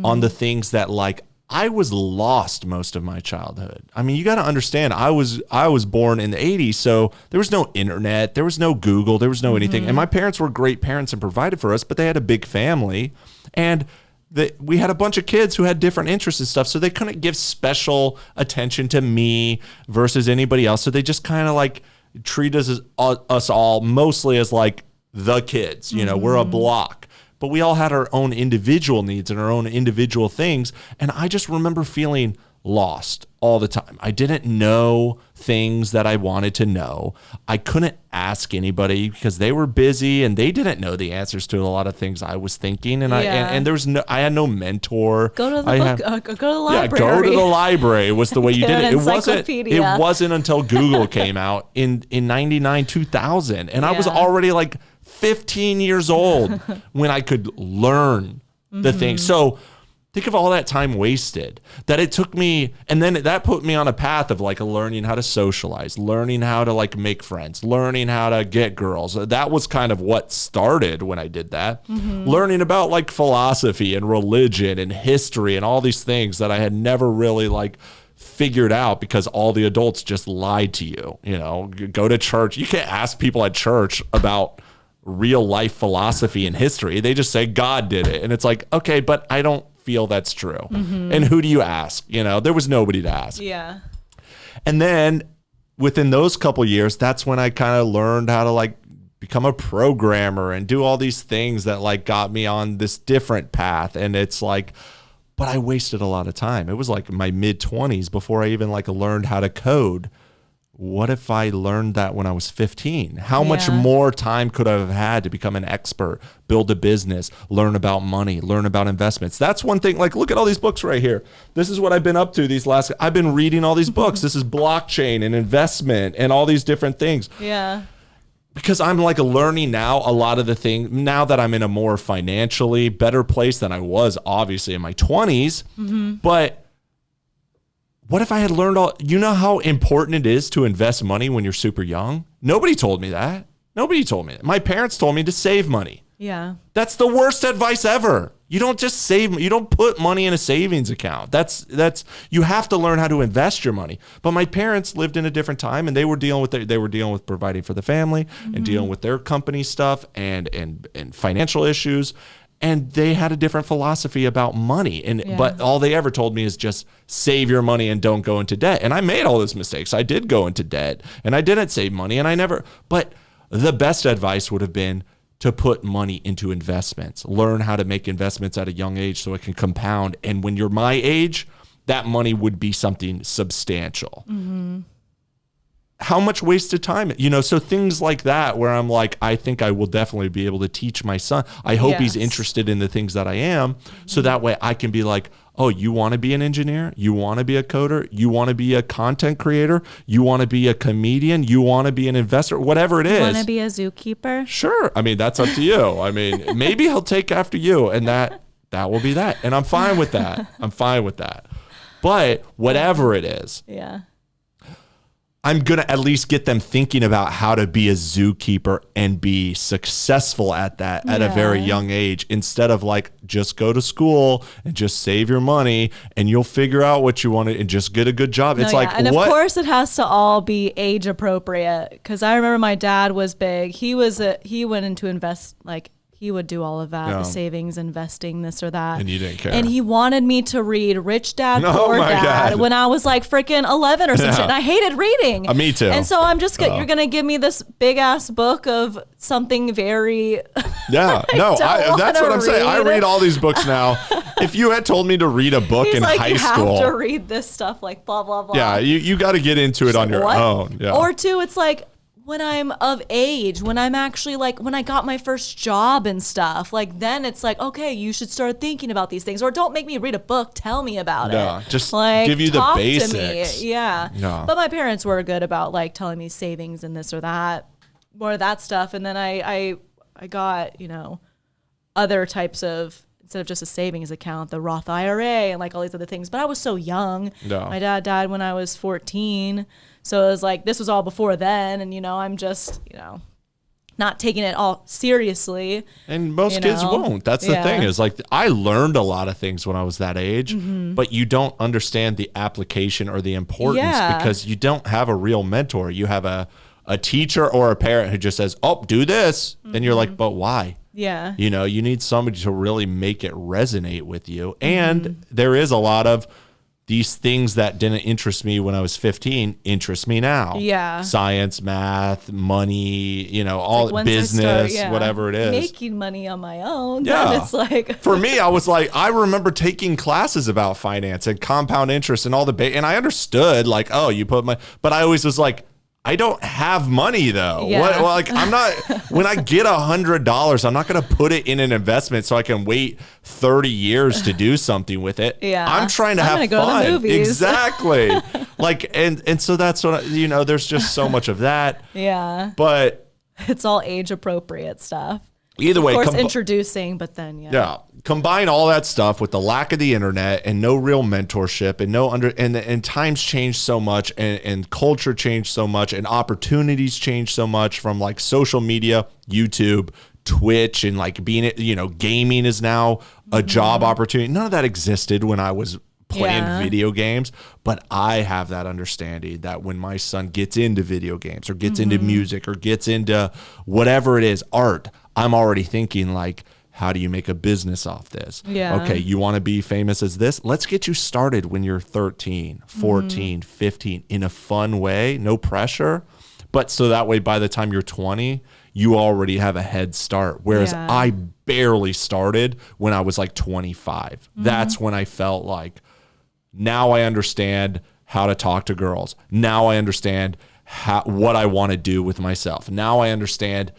on the things that, like, I was lost most of my childhood. I mean, you got to understand, I was born in the 80s, so there was no internet, there was no Google, there was no anything. And my parents were great parents and provided for us, but they had a big family, and we had a bunch of kids who had different interests and stuff, so they couldn't give special attention to me versus anybody else. So they just kind of like treat us all mostly as like the kids, you know, we're a block, but we all had our own individual needs and our own individual things. And I just remember feeling lost all the time. I didn't know things that I wanted to know. I couldn't ask anybody because they were busy and they didn't know the answers to a lot of things I was thinking. And and there was I had no mentor. Go to the go to the library. Yeah, go to the library was the way you did it. It wasn't until Google came out in 99, 2000. And I was already like 15 years old when I could learn the things. So think of all that time wasted that it took me. And then that put me on a path of like learning how to socialize, learning how to like make friends, learning how to get girls. That was kind of what started when I did that. Learning about like philosophy and religion and history and all these things that I had never really like figured out because all the adults just lied to you. You know, go to church. You can't ask people at church about real life philosophy and history. They just say God did it. And it's like, okay, but I don't feel that's true. And who do you ask? You know, there was nobody to ask. Yeah. And then within those couple years, that's when I kind of learned how to like become a programmer and do all these things that like got me on this different path. And it's like, but I wasted a lot of time. It was like my mid-20s before I even like learned how to code. What if I learned that when I was 15? How much more time could I have had to become an expert, build a business, learn about money, learn about investments? That's one thing. Like, look at all these books right here. This is what I've been up to I've been reading all these books. This is blockchain and investment and all these different things. Yeah. Because I'm like learning now a lot of the things now that I'm in a more financially better place than I was obviously in my 20s. But what if I had learned you know how important it is to invest money when you're super young? Nobody told me that. Nobody told me that. My parents told me to save money. Yeah. That's the worst advice ever. You don't just save, you don't put money in a savings account. That's you have to learn how to invest your money. But my parents lived in a different time and they were dealing with providing for the family and dealing with their company stuff and financial issues. And they had a different philosophy about money. But all they ever told me is just save your money and don't go into debt. And I made all those mistakes. I did go into debt and I didn't save money but the best advice would have been to put money into investments, learn how to make investments at a young age so it can compound. And when you're my age, that money would be something substantial. How much wasted time, you know, so things like that where I'm like, I think I will definitely be able to teach my son. I hope he's interested in the things that I am. So that way I can be like, oh, you want to be an engineer? You want to be a coder? You want to be a content creator? You want to be a comedian? You want to be an investor? Whatever it is. Want to be a zookeeper? Sure. I mean, that's up to you. I mean, maybe he'll take after you and that will be that. And I'm fine with that. I'm fine with that. But whatever it is. Yeah. I'm going to at least get them thinking about how to be a zookeeper and be successful at that at a very young age instead of like, just go to school and just save your money and you'll figure out what you want to and just get a good job. It's like, and of course it has to all be age appropriate. Cause I remember my dad was big. He went into invest, like he would do all of that, Yeah. the savings, investing, this or that. And you didn't care. And he wanted me to read Rich Dad, Oh Poor my Dad God. when I was like freaking 11 or some Yeah. shit. And I hated reading. Me too. And so I'm just, you're going to give me this big ass book of something very. Yeah, no, that's what I'm saying. I read all these books now. If you had told me to read a book He's in like, high you school, have to read this stuff, like blah, blah, blah. yeah, you got to get into it on your What? own. Yeah. Or two, it's like, when I'm of age, when I'm actually like, when I got my first job and stuff, like then it's like, okay, you should start thinking about these things, or don't make me read a book, tell me about Yeah, it. just like, give you the talk basics. To me. Yeah. Yeah. But my parents were good about like telling me savings and this or that, more of that stuff. And then I got, other types of, instead of just a savings account, the Roth IRA and like all these other things. But I was so young. No. My dad died when I was 14. So it was like, this was all before then. And, I'm just, not taking it all seriously. And most kids won't. That's the thing is like, I learned a lot of things when I was that age, but you don't understand the application or the importance because you don't have a real mentor. You have a teacher or a parent who just says, oh, do this. And you're like, but why? Yeah. You need somebody to really make it resonate with you. And there is a lot of these things that didn't interest me when I was 15 interest me now. Yeah. Science, math, money, all Like once I business, start, whatever it is. making money on my own. Yeah. Then it's like. For me, I was like, I remember taking classes about finance and compound interest and all and I understood like, oh, you put but I always was like, I don't have money though. Yeah. I'm not, when I get $100, I'm not going to put it in an investment so I can wait 30 years to do something with it. Yeah. I'm trying to have gonna go to fun. the movies. Exactly. and so that's what, there's just so much of that. Yeah. But It's all age appropriate stuff. either way, Of course, introducing, but then, yeah. Combine all that stuff with the lack of the internet and no real mentorship and and times change so much and culture changed so much and opportunities change so much from like social media, YouTube, Twitch, and like being, gaming is now a job opportunity. None of that existed when I was playing video games, but I have that understanding that when my son gets into video games or gets into music or gets into whatever it is, art, I'm already thinking like, how do you make a business off this? Yeah. Okay, you want to be famous as this? Let's get you started when you're 13, 14, 15 in a fun way, no pressure. But so that way, by the time you're 20, you already have a head start. Whereas I barely started when I was like 25. That's when I felt like, now I understand how to talk to girls. Now I understand what I want to do with myself. Now I understand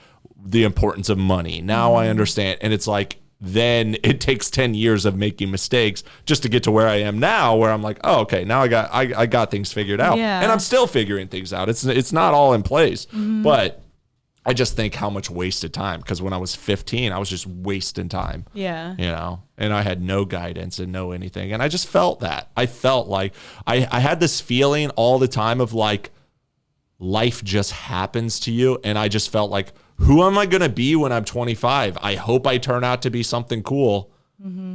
the importance of money. Now I understand. And it's like, then it takes 10 years of making mistakes just to get to where I am now, where I'm like, oh, okay, now I got things figured out. Yeah. And I'm still figuring things out. It's not all in place. But I just think how much wasted time, because when I was 15, I was just wasting time. Yeah. And I had no guidance and no anything. And I just felt that. I felt like I had this feeling all the time of like, life just happens to you. And I just felt like, who am I going to be when I'm 25? I hope I turn out to be something cool,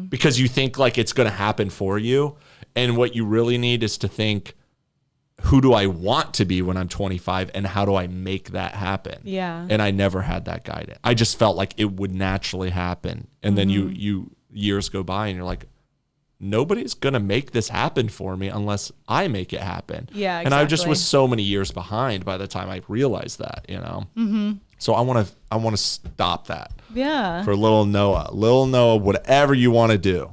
because you think like it's going to happen for you. And what you really need is to think, who do I want to be when I'm 25 and how do I make that happen? Yeah. And I never had that guidance. I just felt like it would naturally happen. And then you years go by and you're like, nobody's going to make this happen for me unless I make it happen. Yeah, And I just exactly. was so many years behind by the time I realized that, So I want to stop that Yeah. for little Noah, whatever you want to do.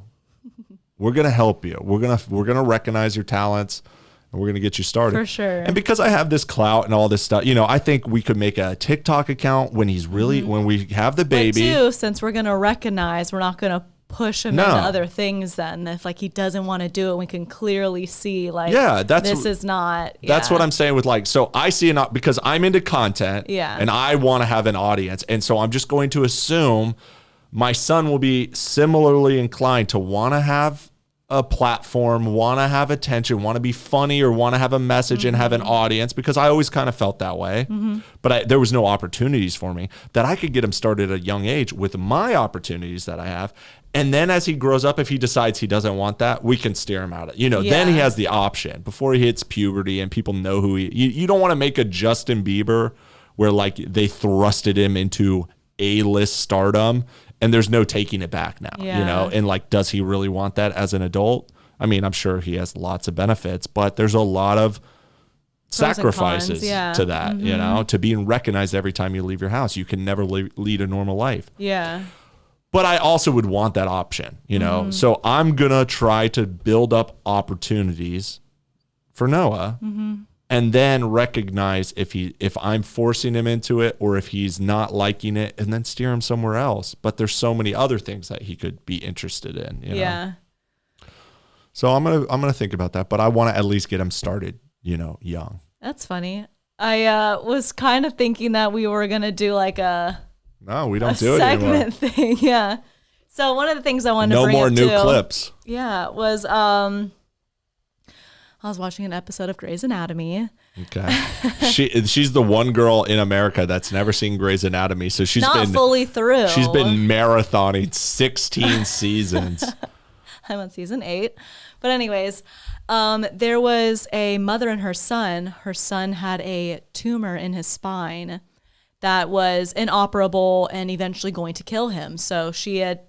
We're going to help you. We're going to recognize your talents, and we're going to get you started. For sure. And because I have this clout and all this stuff, I think we could make a TikTok account when when we have the baby. But too, since we're going to recognize, we're not going to push him into other things then. If like he doesn't want to do it, we can clearly see like, this is not. That's what I'm saying with like, so I see it because I'm into content and I want to have an audience. And so I'm just going to assume my son will be similarly inclined to want to have a platform, want to have attention, want to be funny, or want to have a message and have an audience, because I always kind of felt that way. But there was no opportunities for me that I could get him started at a young age with my opportunities that I have. And then as he grows up, if he decides he doesn't want that, we can steer him out of it. Then he has the option before he hits puberty and people know who you don't want to make a Justin Bieber where like they thrusted him into A-list stardom and there's no taking it back now, you know? And like, does he really want that as an adult? I mean, I'm sure he has lots of benefits, but there's a lot of sacrifices to that, you know, to being recognized every time you leave your house. You can never lead a normal life. Yeah. But I also would want that option, you know? So I'm going to try to build up opportunities for Noah and then recognize if I'm forcing him into it or if he's not liking it, and then steer him somewhere else. But there's so many other things that he could be interested in, you know? So I'm gonna think about that, but I want to at least get him started, you know, young. That's funny. I was kind of thinking that we were gonna do like no, we don't do it anymore. Segment thing, yeah. So one of the things I wanted to no bring more up new too, clips. Yeah, was I was watching an episode of Grey's Anatomy. Okay, she's the one girl in America that's never seen Grey's Anatomy, so she's not been fully through. She's been marathoning 16 seasons. I'm on season 8. But anyways, there was a mother and her son. Her son had a tumor in his spine that was inoperable and eventually going to kill him. So she had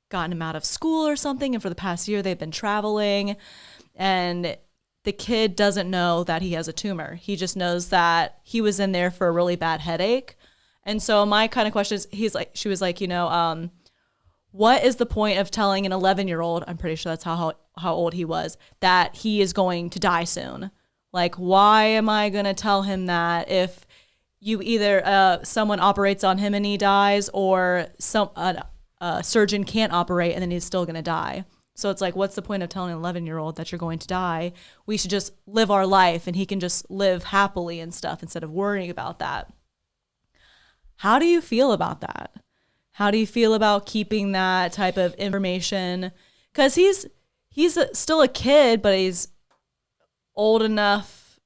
gotten him out of school or something, and for the past year they've been traveling, and the kid doesn't know that he has a tumor. He just knows that he was in there for a really bad headache. And so my kind of question is, she was like, you know, what is the point of telling an 11-year-old, I'm pretty sure that's how old he was, that he is going to die soon? Like, why am I going to tell him that if you either someone operates on him and he dies, or a surgeon can't operate and then he's still going to die? So it's like, what's the point of telling an 11-year-old that you're going to die? We should just live our life and he can just live happily and stuff instead of worrying about that. How do you feel about that? How do you feel about keeping that type of information? Because he's still a kid, but he's old enough,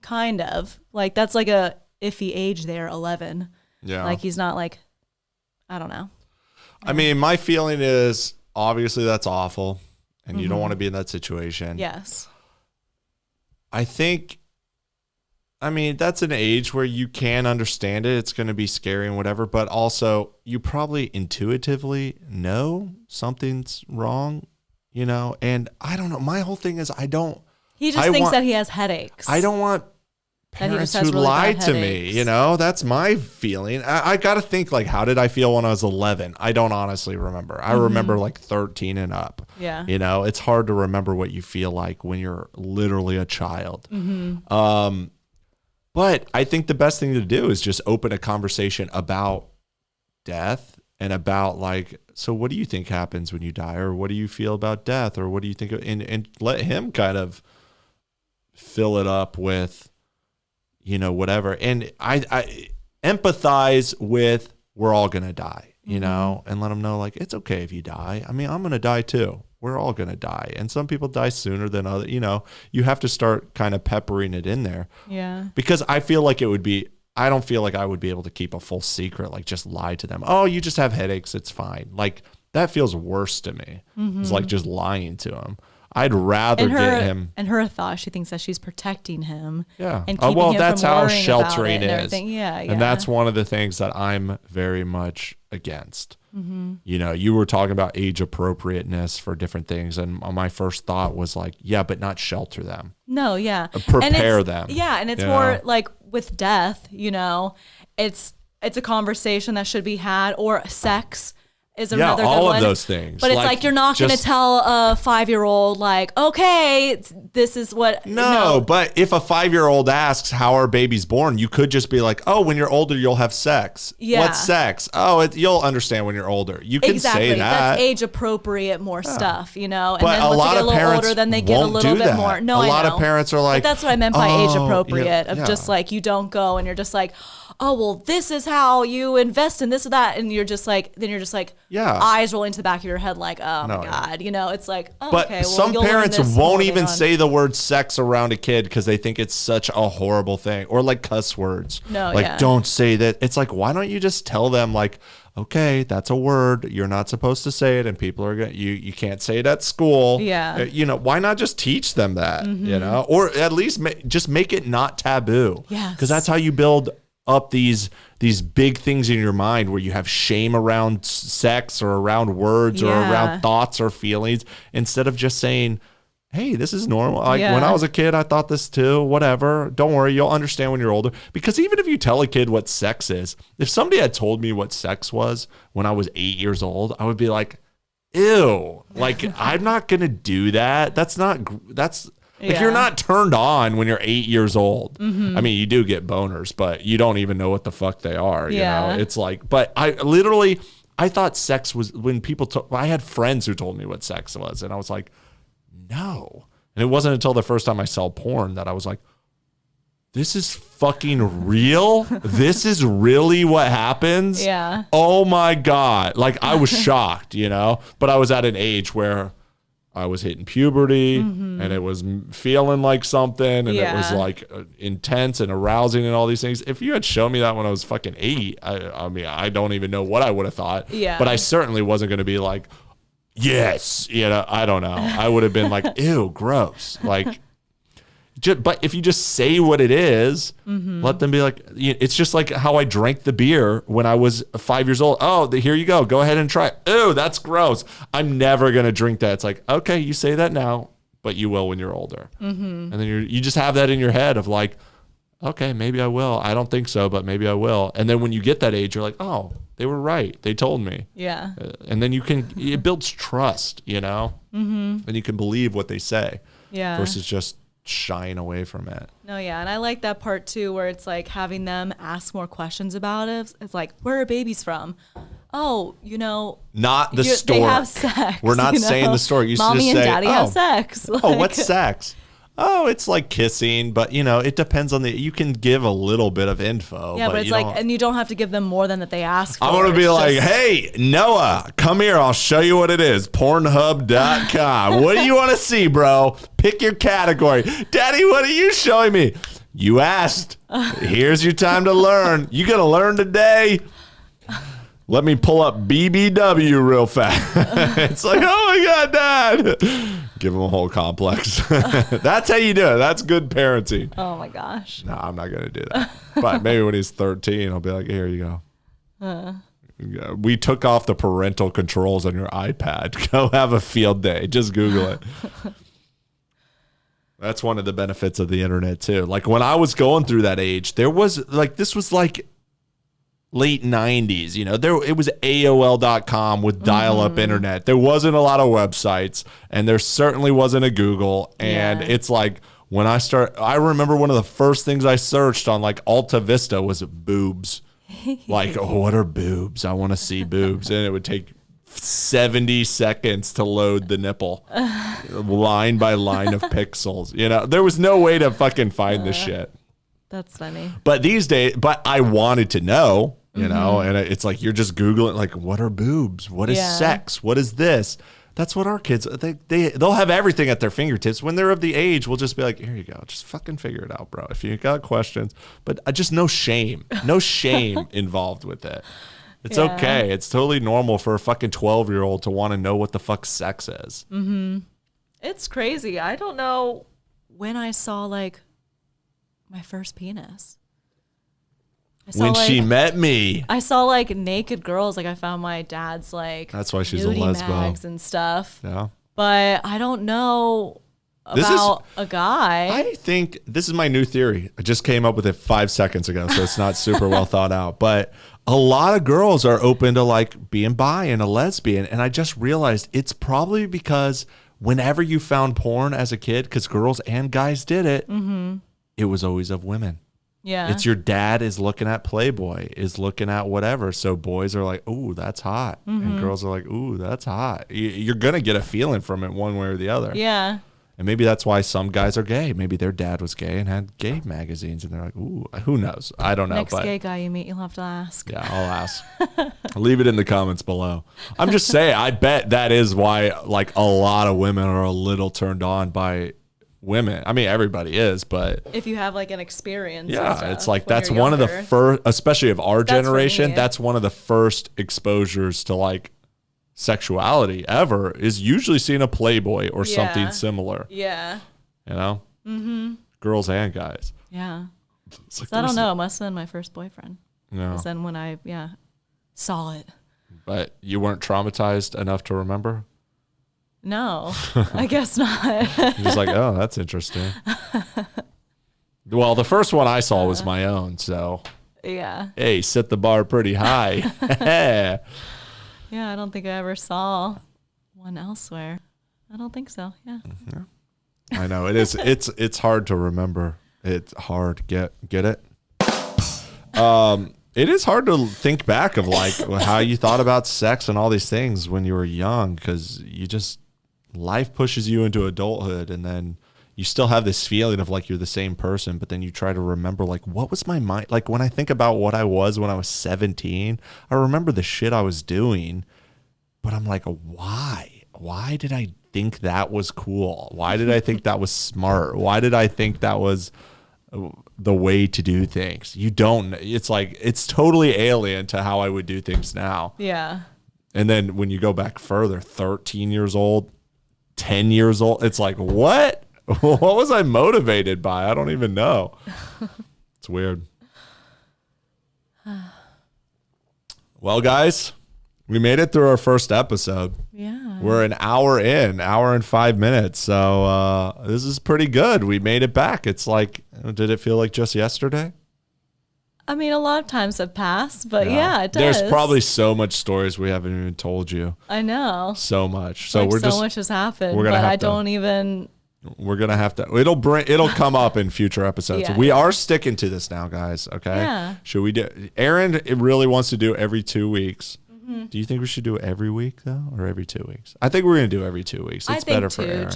kind of. Like, that's like a iffy age there, 11. Yeah. Like, he's not like, I don't know. I mean, my feeling is, obviously that's awful, and you don't want to be in that situation. Yes. I mean, that's an age where you can understand it. It's going to be scary and whatever, but also you probably intuitively know something's wrong, you know? And I don't know. My whole thing is he just thinks that he has headaches. I don't want parents who really lie bad to me, headaches. you know? That's my feeling. I got to think, like, how did I feel when I was 11? I don't honestly remember. I remember like 13 and up. Yeah. You know, it's hard to remember what you feel like when you're literally a child. But I think the best thing to do is just open a conversation about death and about, like, so what do you think happens when you die? Or what do you feel about death? Or what do you think? And let him kind of fill it up with, you know, whatever. And I empathize with, we're all going to die, you know, and let him know, like, it's okay if you die. I mean, I'm going to die too. We're all going to die. And some people die sooner than others. You know, you have to start kind of peppering it in there. Yeah. Because I feel like I don't feel like I would be able to keep a full secret, like just lie to them. Oh, you just have headaches. It's fine. Like, that feels worse to me. It's like just lying to him. I'd rather get him. And her thought, she thinks that she's protecting him. Yeah. And keeping him that's from how worrying sheltering about it is. Yeah. And that's one of the things that I'm very much against. You know, you were talking about age appropriateness for different things. And my first thought was like, yeah, but not shelter them. No, yeah. Prepare them. Yeah. And it's more like with death, you know, it's a conversation that should be had, or sex is another good one. all of those things. But it's like you're not going to tell a 5-year-old, like, okay, this is what. No, but if a 5-year-old asks, how are babies born? You could just be like, oh, when you're older, you'll have sex. Yeah. What's sex? Oh, you'll understand when you're older. You can say that. That's age appropriate, more stuff, you know. And but then once they get a little older, then they get a little bit more. No, a lot of parents are like, but that's what I meant by age appropriate, of just like, you don't go and you're just like, oh, well, this is how you invest in this or that. And you're just like, eyes rolling to the back of your head like, oh my God, you know, it's like, oh, but okay, well, some you'll learn parents this won't moving even on. say the word sex around a kid because they think it's such a horrible thing, or like cuss words. Don't say that. It's like, why don't you just tell them, like, okay, that's a word, you're not supposed to say it, and people are gonna, you can't say it at school. Yeah. You know, why not just teach them that? You know, or at least just make it not taboo. Yes. Because that's how you build up these big things in your mind where you have shame around sex or around words or around thoughts or feelings, instead of just saying, hey, this is normal. Like when I was a kid, I thought this too, whatever. Don't worry. You'll understand when you're older. Because even if you tell a kid what sex is, if somebody had told me what sex was when I was 8 years old, I would be like, ew, like I'm not going to do that. You're not turned on when you're 8 years old. I mean, you do get boners, but you don't even know what the fuck they are. You know, it's like, but I thought sex was when I had friends who told me what sex was, and I was like, no. And it wasn't until the first time I saw porn that I was like, this is fucking real? This is really what happens? Yeah. Oh my God. Like I was shocked, you know, but I was at an age where I was hitting puberty and it was feeling like something and it was like intense and arousing and all these things. If you had shown me that when I was fucking 8, I mean, I don't even know what I would have thought. Yeah. But I certainly wasn't going to be like, yes, you know, I don't know. I would have been like, ew, gross. Like, but if you just say what it is, let them be like, it's just like how I drank the beer when I was 5 years old. Oh, here you go. Go ahead and try it. Ew, that's gross. I'm never going to drink that. It's like, okay, you say that now, but you will when you're older. And then you just have that in your head of like, okay, maybe I will. I don't think so, but maybe I will. And then when you get that age, you're like, oh, they were right. They told me. Yeah. And then it builds trust, you know? And you can believe what they say. Yeah. Versus just shying away from it. No, yeah. And I like that part too, where it's like having them ask more questions about it. It's like, where are babies from? Oh, you know. Not the story. They have sex. We're not saying the story. You Mommy just and say, daddy have sex. Like, oh, what's sex? Oh, it's like kissing, but you know, it depends on you can give a little bit of info. Yeah, but it's like, and you don't have to give them more than that they ask for. I'm going to be like, hey, Noah, come here. I'll show you what it is. Pornhub.com. What do you want to see, bro? Pick your category. Daddy, what are you showing me? You asked. Here's your time to learn. You going to learn today? Let me pull up BBW real fast. It's like, oh my God, Dad. Give him a whole complex. That's how you do it. That's good parenting. Oh my gosh. No, I'm not going to do that. But maybe when he's 13, I'll be like, here you go. We took off the parental controls on your iPad. Go have a field day. Just Google it. That's one of the benefits of the internet too. Like when I was going through that age, there was like, this was like late 90s, you know, it was AOL.com with dial-up internet. There wasn't a lot of websites, and there certainly wasn't a Google. And it's like when I remember one of the first things I searched on like Alta Vista was boobs. Like, oh, what are boobs? I want to see boobs. And it would take 70 seconds to load the nipple, line by line of pixels. You know, there was no way to fucking find this shit. That's funny. But these days, I wanted to know, you know, and it's like you're just Googling, like, what are boobs? What is sex? What is this? That's what our kids, they'll have everything at their fingertips. When they're of the age, we'll just be like, here you go. Just fucking figure it out, bro. If you got questions. But just no shame. No shame involved with it. It's okay. It's totally normal for a fucking 12-year-old to want to know what the fuck sex is. It's crazy. I don't know when I saw like my first penis. When she met me. I saw like naked girls. Like I found my dad's like that's why she's a lesbo mags and stuff. Yeah. But I don't know about a guy. I think this is my new theory. I just came up with it 5 seconds ago, so it's not super well thought out. But a lot of girls are open to like being bi and a lesbian. And I just realized it's probably because whenever you found porn as a kid, because girls and guys did it, it was always of women. Yeah. It's your dad is looking at Playboy, is looking at whatever. So boys are like, ooh, that's hot. And girls are like, ooh, that's hot. You're going to get a feeling from it one way or the other. Yeah. And maybe that's why some guys are gay. Maybe their dad was gay and had gay magazines. And they're like, ooh, who knows? I don't know. Next gay guy you meet, you'll have to ask. Yeah, I'll ask. Leave it in the comments below. I'm just saying, I bet that is why like a lot of women are a little turned on by women. I mean, everybody is, but if you have like an experience, it's like that's one of the first, especially of our generation. That's one of the first exposures to like sexuality ever is usually seeing a Playboy or something similar. Yeah, you know, girls and guys. Yeah, It's like, So I don't know. It must have been my first boyfriend. No. Because then when I, saw it. But you weren't traumatized enough to remember? No, I guess not. You're just like, oh, that's interesting. Well, the first one I saw was my own, so. Yeah. Hey, set the bar pretty high. Yeah, I don't think I ever saw one elsewhere. I don't think so. Yeah. I know it is. It's hard to remember. It's hard. Get it? It is hard to think back of like how you thought about sex and all these things when you were young, because life pushes you into adulthood, and then you still have this feeling of like you're the same person, but then you try to remember like, what was my mind? Like when I think about what I was when I was 17, I remember the shit I was doing, but I'm like, why? Why did I think that was cool? Why did I think that was smart? Why did I think that was the way to do things? It's like, it's totally alien to how I would do things now. Yeah. And then when you go back further, 13 years old, 10 years old, it's like, what? What was I motivated by? I don't even know. It's weird. Well, guys, we made it through our first episode. Yeah. We're an hour and 5 minutes. So this is pretty good. We made it back. It's like, did it feel like just yesterday? I mean, a lot of times have passed, but yeah, it does. There's probably so much stories we haven't even told you. I know. So much. So like we're so much has happened, we're gonna but have I to- don't even. We're gonna have to. It'll come up in future episodes. Yeah. We are sticking to this now, guys. Okay. Yeah. Should we do? Erin, it really wants to do every 2 weeks. Do you think we should do it every week though, or every 2 weeks? I think we're gonna do every 2 weeks. It's better for Erin.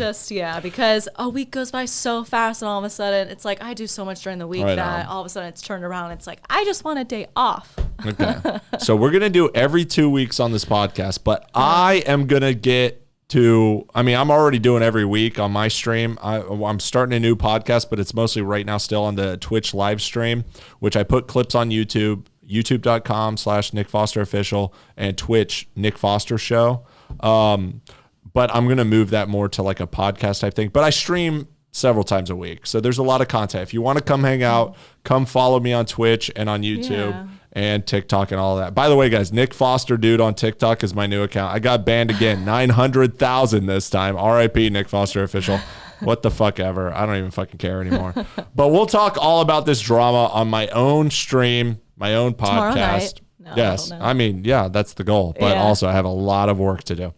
Because a week goes by so fast, and all of a sudden it's like I do so much during the week Right that on. all of a sudden it's turned around. It's like I just want a day off. Okay. So we're gonna do every 2 weeks on this podcast, but I am gonna get to. I mean, I'm already doing every week on my stream. I'm starting a new podcast, but it's mostly right now still on the Twitch live stream, which I put clips on YouTube. YouTube.com/Nick Foster Official and Twitch Nick Foster Show. But I'm gonna move that more to like a podcast type thing. But I stream several times a week, so there's a lot of content. If you want to come hang out, come follow me on Twitch and on YouTube and TikTok and all of that. By the way, guys, Nick Foster Dude on TikTok is my new account. I got banned again, 900,000 this time. R.I.P. Nick Foster Official. What the fuck ever. I don't even fucking care anymore. But we'll talk all about this drama on my own stream, my own Tomorrow podcast. night. No, Yes. I don't know. I mean, yeah, that's the goal. But Yeah. also I have a lot of work to do.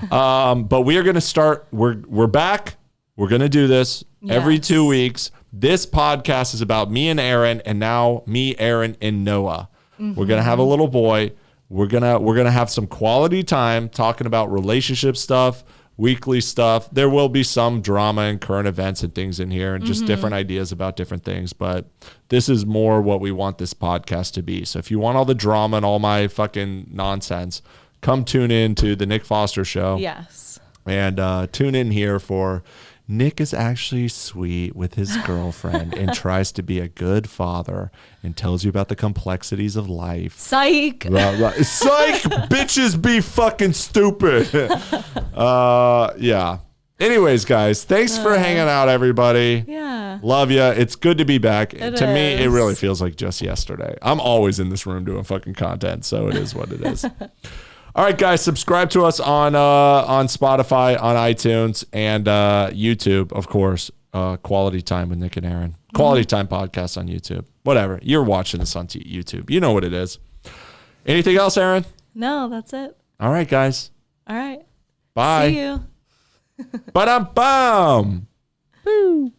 But we are going to start. We're back. We're going to do this every Yes. 2 weeks. This podcast is about me and Erin, and now me, Erin, and Noah. We're going to have a little boy. We're going to have some quality time talking about relationship stuff, weekly stuff. There will be some drama and current events and things in here, and just different ideas about different things. But this is more what we want this podcast to be. So if you want all the drama and all my fucking nonsense, come tune in to the Nick Foster Show. Yes. And tune in here for Nick is actually sweet with his girlfriend and tries to be a good father and tells you about the complexities of life. Psych. Psych, bitches be fucking stupid. Yeah. Anyways, guys, thanks for hanging out, everybody. Yeah. Love ya. It's good to be back. It To me, it is. really feels like just yesterday. I'm always in this room doing fucking content, so it is what it is. All right, guys, subscribe to us on Spotify, on iTunes, and YouTube, of course. Quality Time with Nick and Erin. Quality Time podcast on YouTube. Whatever. You're watching this on YouTube. You know what it is. Anything else, Erin? No, that's it. All right, guys. All right. Bye. See you. Ba-dum-bum. Boo.